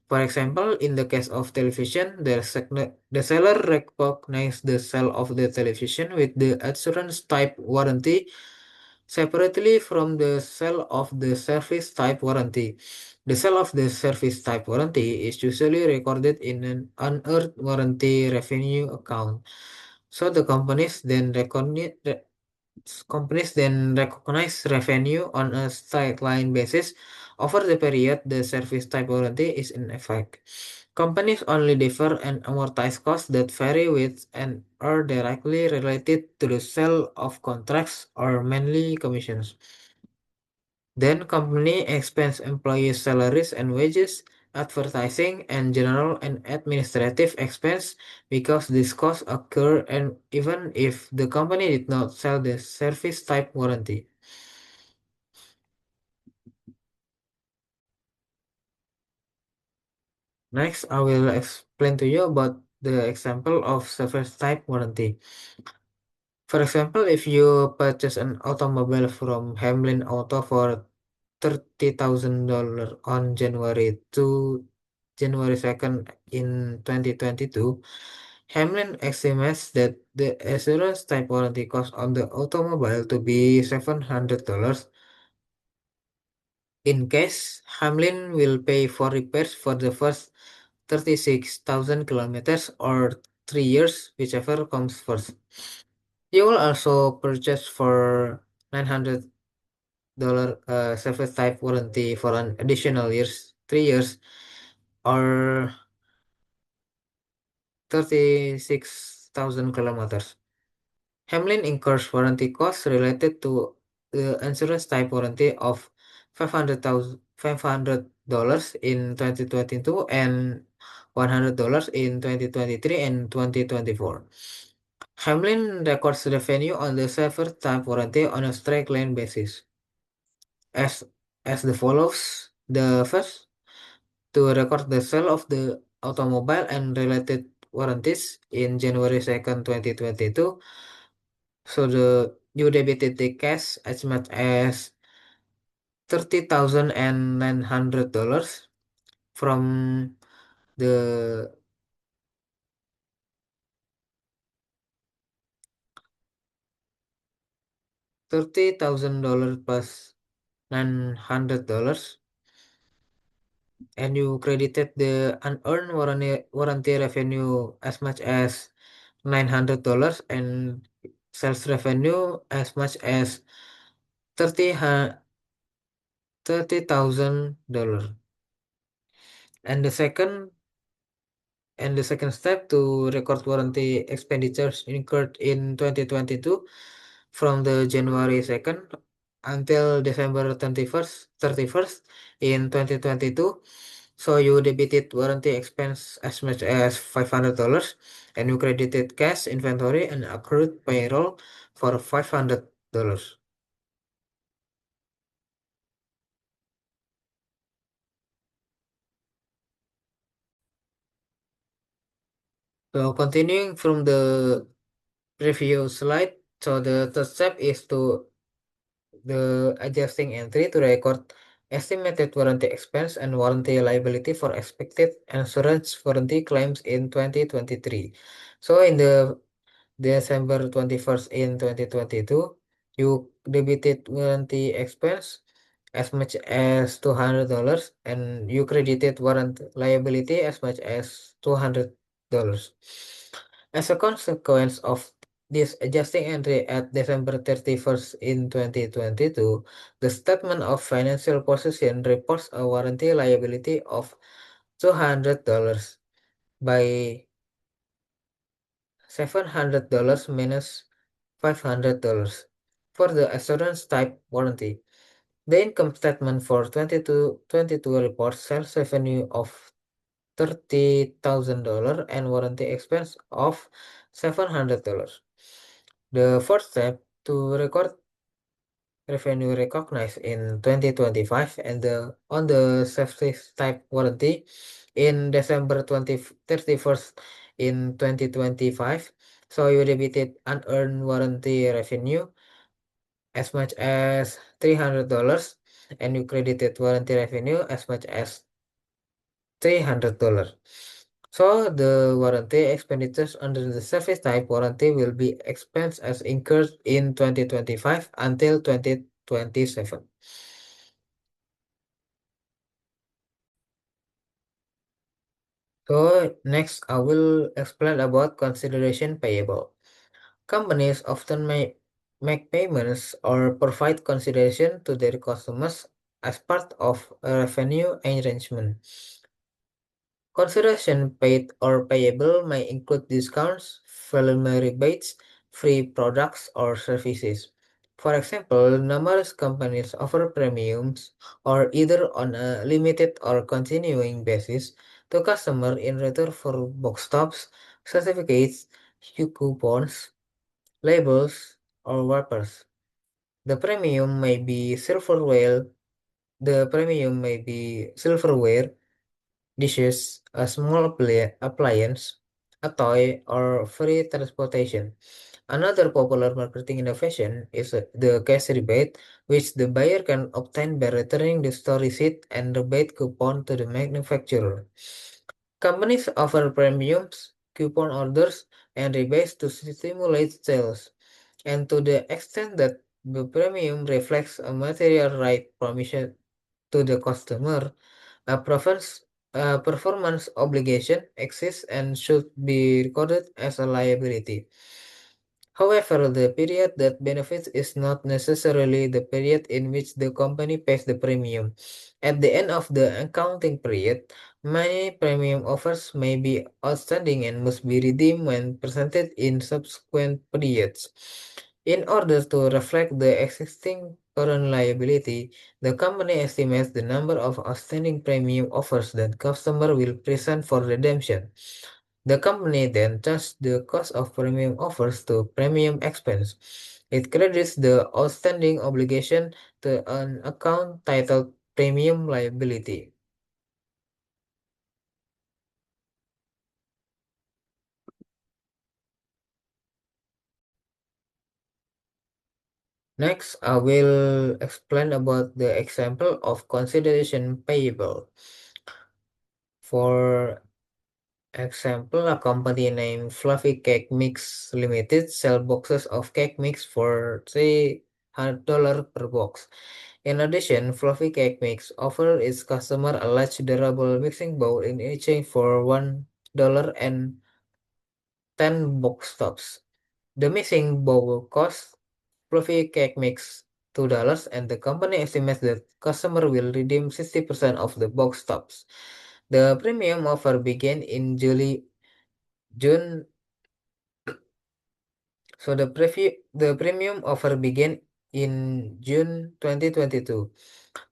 For example, in the case of television, the seller recognizes the sale of the television with the assurance type warranty separately from the sale of the service type warranty. The sale of the service type warranty is usually recorded in an unearned warranty revenue account. So the companies then recognize revenue on a straight line basis over the period the service type warranty is in effect. Companies only defer and amortize costs that vary with and are directly related to the sale of contracts or mainly commissions. Then company expense employee salaries and wages, advertising, and general and administrative expense because these costs occur and even if the company did not sell the service type warranty. Next, I will explain to you about the example of service type warranty. For example, if you purchase an automobile from Hamlin Auto for $30,000 on January 2nd in 2022, Hamlin estimates that the assurance type warranty cost on the automobile to be $700. In case, Hamlin will pay for repairs for the first 36,000 kilometers or 3 years, whichever comes first. You will also purchase for $900 service type warranty for an additional years, 3 years or 36,000 kilometers. Hamlin incurs warranty costs related to the insurance type warranty of $500 in 2022 and $100 in 2023 and 2024. Hamlin records revenue on the server type warranty on a straight line basis as the follows. The first, to record the sale of the automobile and related warranties in January 2nd, 2022. So you debited the cash as much as $30,900 from the $30,000 plus $900, and you credited the unearned warranty revenue as much as $900 and sales revenue as much as 30,000 dollars. And the second step to record warranty expenditures incurred in 2022 from the January 2nd until December 31st in 2022. So you debited warranty expense as much as $500 and you credited cash inventory and accrued payroll for $500. So continuing from the review slide, so the third step is to the adjusting entry to record estimated warranty expense and warranty liability for expected insurance warranty claims in 2023. So in the December 21st in 2022, you debited warranty expense as much as $200 and you credited warranty liability as much as $200. As a consequence of this adjusting entry at December 31st in 2022, the statement of financial position reports a warranty liability of $200 by $700 minus $500 for the assurance type warranty. The income statement for 22 reports sales revenue of $30,000 and warranty expense of $700. The fourth step to record revenue recognized in 2025 and on the safety type warranty in December 31st in 2025. So you debited unearned warranty revenue as much as $300 and you credited warranty revenue as much as $300. So the warranty expenditures under the service type warranty will be expense as incurred in 2025 until 2027. So next I will explain about consideration payable. Companies often make payments or provide consideration to their customers as part of a revenue arrangement. Consideration paid or payable may include discounts, volume rebates, free products, or services. For example, numerous companies offer premiums or either on a limited or continuing basis to customers in return for box tops, certificates, coupons, labels, or wrappers. The premium may be silverware. The premium may be silverware, dishes, a small appliance, a toy, or free transportation. Another popular marketing innovation is the cash rebate, which the buyer can obtain by returning the store receipt and rebate coupon to the manufacturer. Companies offer premiums, coupon orders, and rebates to stimulate sales, and to the extent that the premium reflects a material right promised to the customer, a performance obligation exists and should be recorded as a liability. However, the period that benefits is not necessarily the period in which the company pays the premium. At the end of the accounting period, many premium offers may be outstanding and must be redeemed when presented in subsequent periods. In order to reflect the existing current liability, the company estimates the number of outstanding premium offers that customer will present for redemption. The company then charges the cost of premium offers to premium expense. It credits the outstanding obligation to an account titled premium liability. Next, I will explain about the example of consideration payable. For example, a company named Fluffy Cake Mix Limited sell boxes of cake mix for $300 per box. In addition, Fluffy Cake Mix offer its customer a large durable mixing bowl in exchange for $1 and 10 box tops. The mixing bowl costs Fluffy Cake Mix $2 and the company estimates that customer will redeem 60% of the box tops. The premium offer began in June. So the premium offer began in June 2022.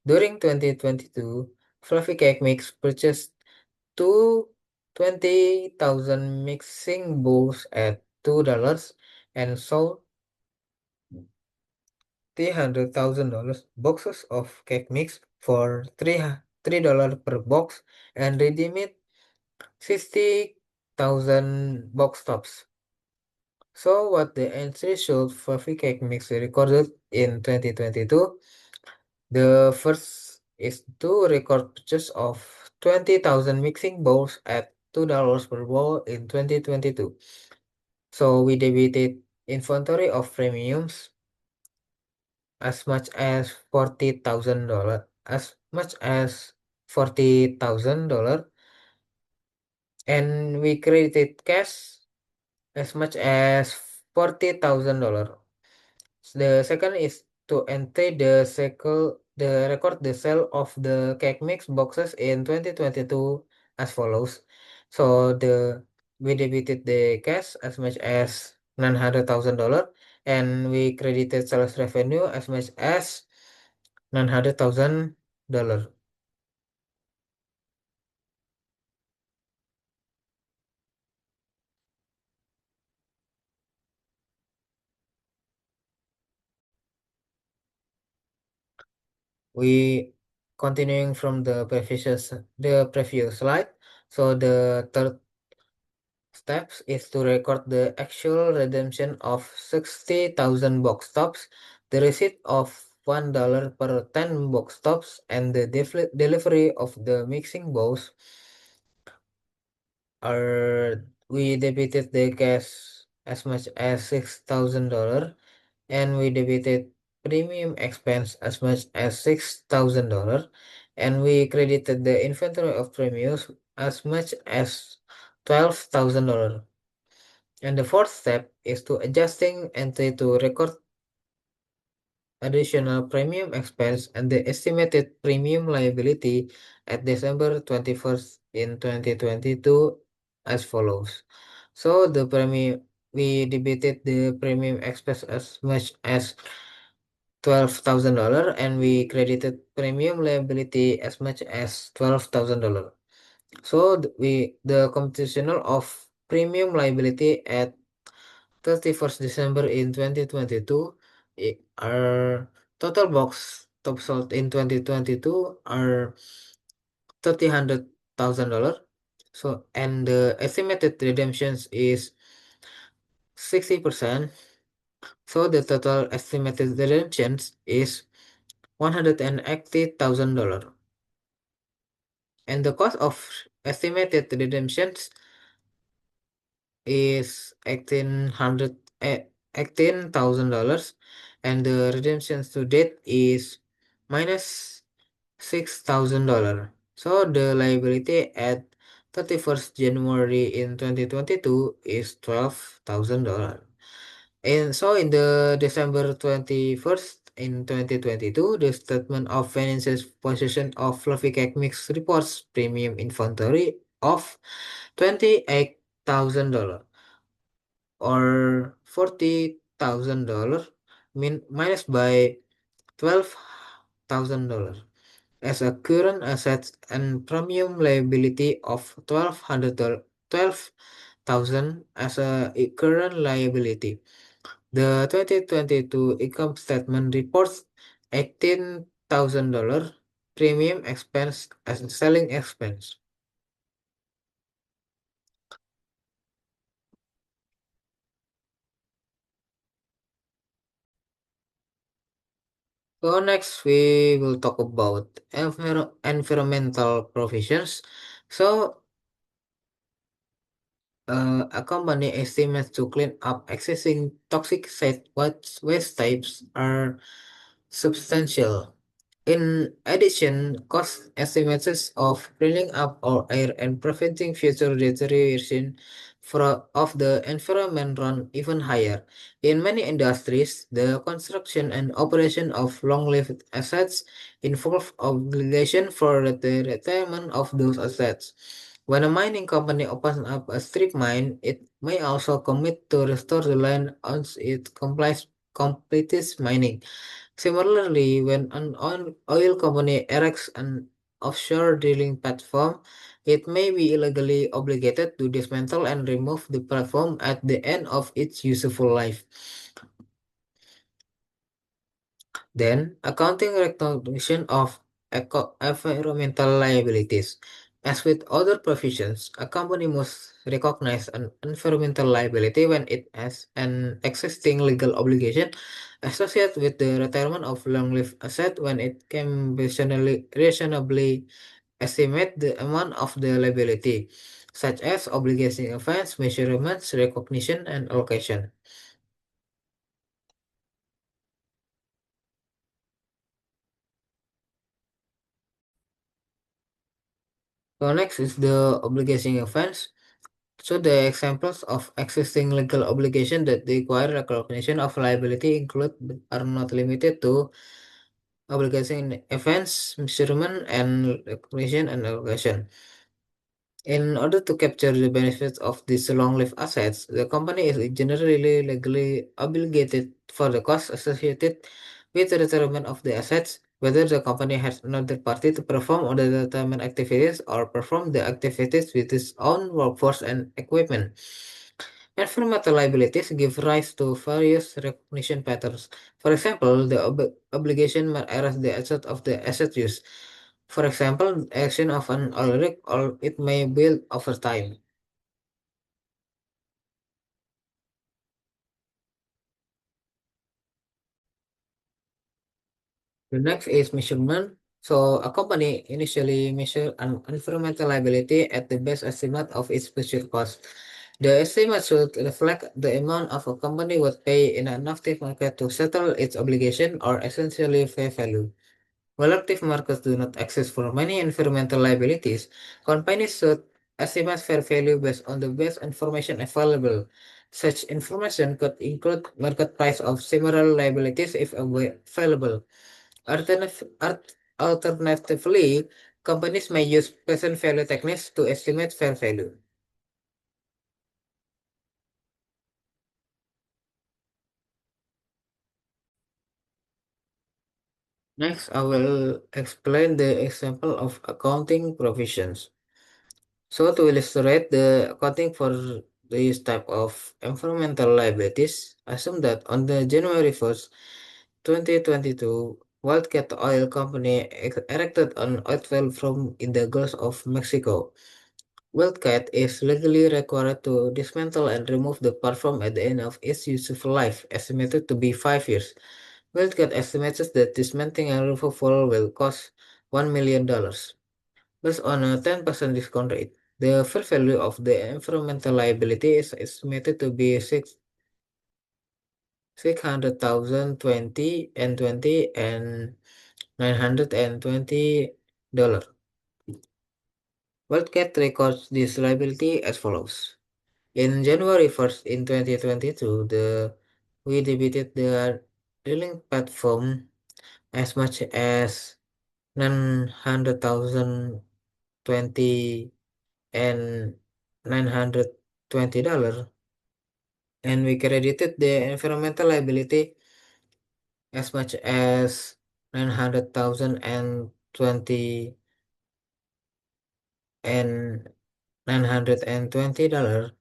During 2022, Fluffy Cake Mix purchased two 20,000 mixing bowls at $2 and sold $300,000 boxes of cake mix for $3 per box and redeemed 60,000 box tops. So what the entry showed Fluffy Cake Mix recorded in 2022, the first is to record purchase of 20,000 mixing bowls at $2 per bowl in 2022. So we debited inventory of premiums as much as $40,000 and we credited cash as much as $40,000. The second is to enter the record the sale of the cake mix boxes in 2022 as follows. So we debited the cash as much as $900,000 and we credited sales revenue as much as $900,000. We continuing from the previous slide. So the third steps is to record the actual redemption of 60,000 box tops The receipt of $1 per 10 box tops and the delivery of the mixing bowls are we debited the cash as much as $6,000 and we debited premium expense as much as $6,000 and we credited the inventory of premiums as much as $12,000. And the fourth step is to adjusting entry to record additional premium expense and the estimated premium liability at December 21st in 2022 as follows. So the premium we debited the premium expense as much as $12,000 and we credited premium liability as much as $12,000. So the computational of premium liability at 31st December in 2022 are total box top sold in 2022 are $300,000. So and the estimated redemptions is 60%. So the total estimated redemptions is $180,000. And the cost of estimated redemptions is $18,000 and the redemptions to date is minus $6,000. So the liability at 31st January in 2022 is $12,000. And so in the December 21st in 2022, the statement of finances position of Fluffy Cake Mix reports premium inventory of $28,000 or $40,000 minus by $12,000 as a current asset and premium liability of $12,000 as a current liability. The 2022 income statement reports $18,000 premium expense as a selling expense. So next we will talk about environmental provisions. So a company estimates to clean up existing toxic waste types are substantial. In addition, cost estimates of cleaning up our air and preventing future deterioration of the environment run even higher. In many industries, the construction and operation of long-lived assets involve obligation for the retirement of those assets. When a mining company opens up a strip mine, it may also commit to restore the land once it completes mining. Similarly, when an oil company erects an offshore drilling platform, it may be illegally obligated to dismantle and remove the platform at the end of its useful life. Then, accounting recognition of environmental liabilities. As with other provisions, a company must recognize an environmental liability when it has an existing legal obligation associated with the retirement of long-lived asset when it can reasonably estimate the amount of the liability, such as obligation events, measurements, recognition, and allocation. So next is the obligation events. So the examples of existing legal obligation that require recognition of liability include but are not limited to obligation events, measurement, and recognition and allocation. In order to capture the benefits of these long-lived assets, the company is generally legally obligated for the costs associated with the retirement of the assets, whether the company has another party to perform all the retirement activities or perform the activities with its own workforce and equipment. Environmental liabilities give rise to various recognition patterns. For example, the obligation may arise the asset of the asset use. For example, action of an oil rig or it may build over time. The next is measurement. So a company initially measure an environmental liability at the best estimate of its future cost. The estimate should reflect the amount of a company would pay in an active market to settle its obligation or essentially fair value. While active markets do not exist for many environmental liabilities, companies should estimate fair value based on the best information available. Such information could include market price of similar liabilities if available. Alternatively, companies may use present value techniques to estimate fair value. Next, I will explain the example of accounting provisions. So to illustrate the accounting for this type of environmental liabilities, assume that on the January 1st, 2022, Wildcat Oil Company erected an oil well from in the Gulf of Mexico. Wildcat is legally required to dismantle and remove the platform at the end of its useful life, estimated to be 5 years. Wildcat estimates that dismantling and removal will cost $1 million. Based on a 10% discount rate, the fair value of the environmental liability is estimated to be 600,000 20 and $920. Wildcat records this liability as follows. In January 1st in 2022, we debited the drilling platform as much as 900,000 20 and $920, and we credited the environmental liability as much as 900,000 and 20 and $920.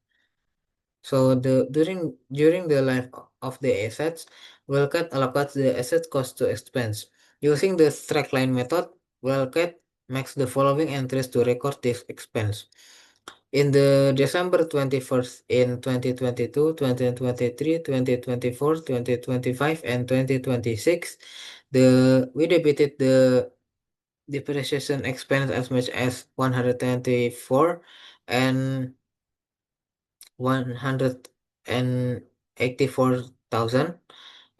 So during the life of the assets, Wellcat allocates the asset cost to expense. Using the straight line method, Wellcat makes the following entries to record this expense. In the December 21st in 2022, 2023, 2024, 2025, and 2026, we debited the depreciation expense as much as 124 and 184,000,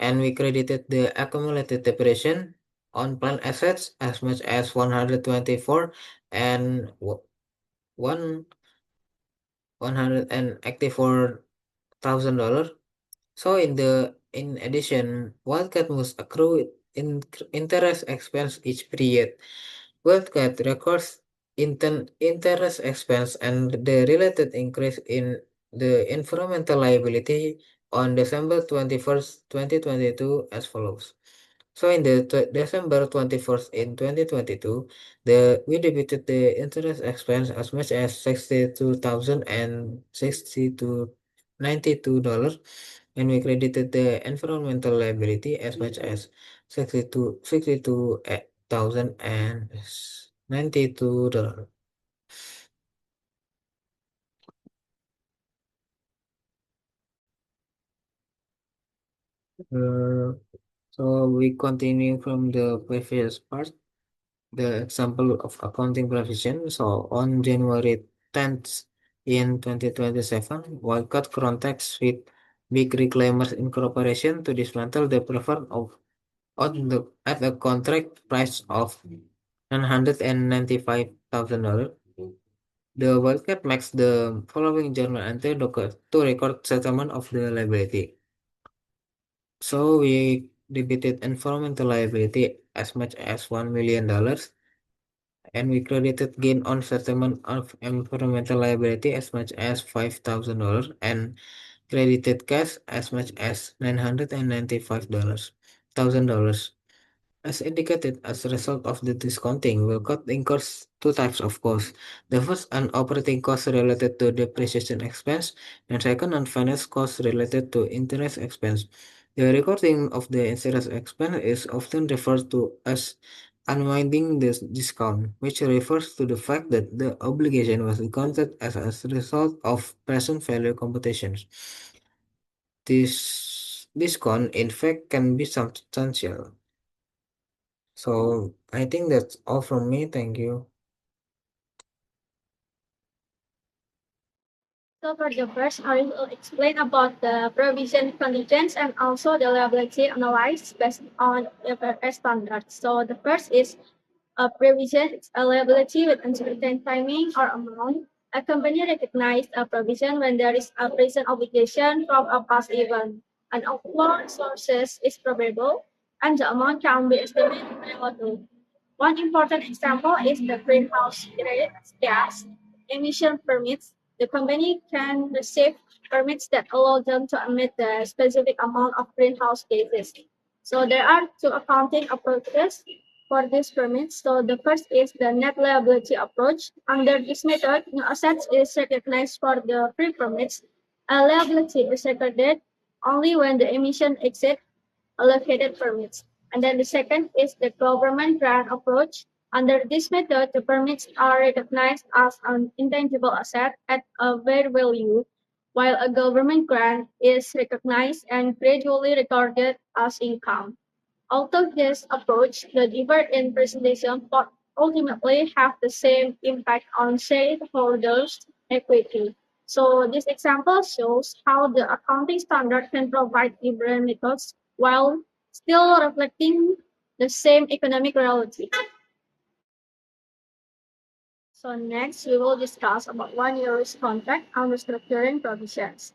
and we credited the accumulated depreciation on plant assets as much as 124 and one $184,000. So in addition, Wildcat must accrue interest expense each period. Wildcat records interest expense and the related increase in the environmental liability on December 21st, 2022 as follows. So in the December 21st in 2022, we debited the interest expense as much as 62,060 to $92, and we credited the environmental liability as much as 62,092. Uh, so we continue from the previous part, the example of accounting provision. So on January 10th in 2027, Wildcat contacts with Big Reclaimers Incorporation to dismantle the preferred at a contract price of $995,000. The Wildcat makes the following journal entry to record settlement of the liability. So we debited environmental liability as much as $1 million, and we credited gain on settlement of environmental liability as much as $5,000, and credited cash as much as $995,000. As indicated, as a result of the discounting, Wilcott incurs two types of costs. The first, an operating cost related to depreciation expense, and second, an finance cost related to interest expense. The recording of the interest expense is often referred to as unwinding the discount, which refers to the fact that the obligation was discounted as a result of present value computations. This discount, in fact, can be substantial. So I think that's all from me. Thank you. So for the first, I will explain about the provision conditions and also the liability analysis based on IFRS standards. So the first is a provision. It's a liability with uncertain timing or amount. A company recognizes a provision when there is a present obligation from a past event. An outflow sources is probable and the amount can be estimated relatively. One important example is the greenhouse gas emission permits. The company can receive permits that allow them to emit the specific amount of greenhouse gases. So there are two accounting approaches for these permits. So the first is the net liability approach. Under this method, no assets is recognized for the free permits. A liability is recorded only when the emission exceeds allocated permits. And then the second is the government grant approach. Under this method, the permits are recognized as an intangible asset at a fair value, while a government grant is recognized and gradually recorded as income. Although this approach differ in presentation, but ultimately have the same impact on shareholders' equity. So this example shows how the accounting standard can provide different methods while still reflecting the same economic reality. So next, we will discuss about 1 year risk contract and restructuring provisions.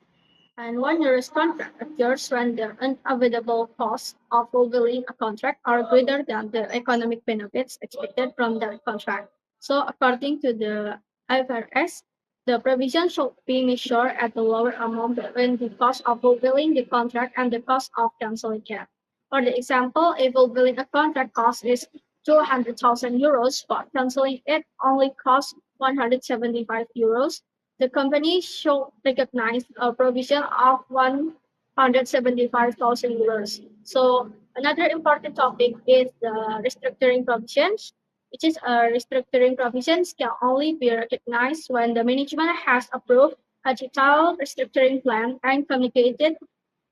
And 1 year contract occurs when the unavoidable costs of fulfilling a contract are greater than the economic benefits expected from that contract. So according to the IFRS, the provision should be measured at the lower amount between the cost of fulfilling the contract and the cost of canceling it. For the example, if fulfilling a contract cost is 200,000 euros, but canceling it only costs 175 euros, the company should recognize a provision of 175,000 euros. So another important topic is the restructuring provisions, which is restructuring provisions can only be recognized when the management has approved a detailed restructuring plan and communicated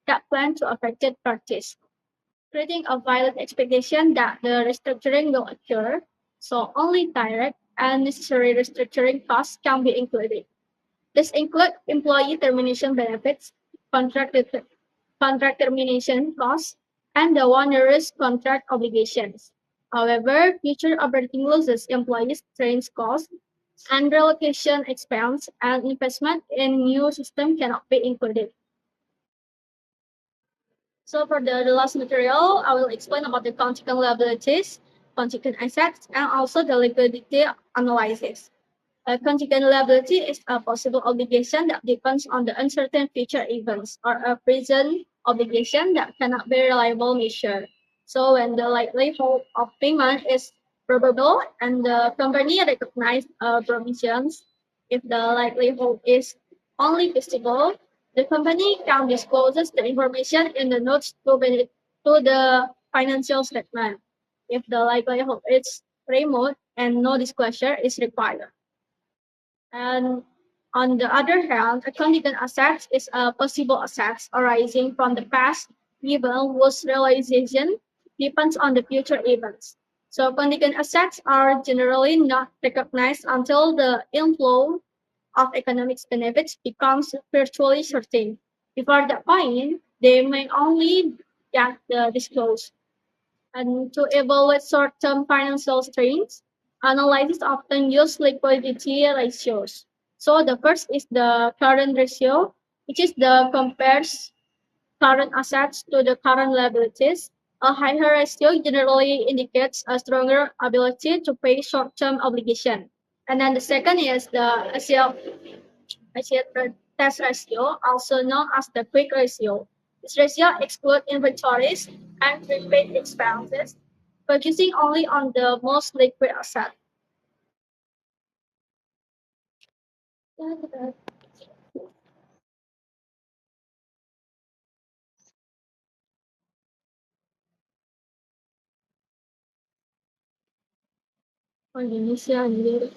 that plan to affected parties, creating a valid expectation that the restructuring will occur. So only direct and necessary restructuring costs can be included. This include employee termination benefits, contract contract termination costs, and the onerous contract obligations. However, future operating losses, employees' trains costs, and relocation expense and investment in new system cannot be included. So for the last material, I will explain about the contingent liabilities, contingent assets, and also the liquidity analysis. A contingent liability is a possible obligation that depends on the uncertain future events or a present obligation that cannot be reliably measured. So when the likelihood of payment is probable and the company recognizes provisions, if the likelihood is only visible, the company can disclose the information in the notes to the financial statement. If the likelihood is remote and no disclosure is required. And on the other hand, a contingent asset is a possible asset arising from the past event whose realization depends on the future events. So contingent assets are generally not recognized until the inflow of economic benefits becomes virtually certain. Before that point, they may only get disclosed. And to evaluate short-term financial strains, analysts often use liquidity ratios. So the first is the current ratio, which is the compares current assets to the current liabilities. A higher ratio generally indicates a stronger ability to pay short-term obligation. And then the second is the test ratio, also known as the quick ratio. This ratio excludes inventories and prepaid expenses, focusing only on the most liquid asset. Oh, Indonesia, anjir.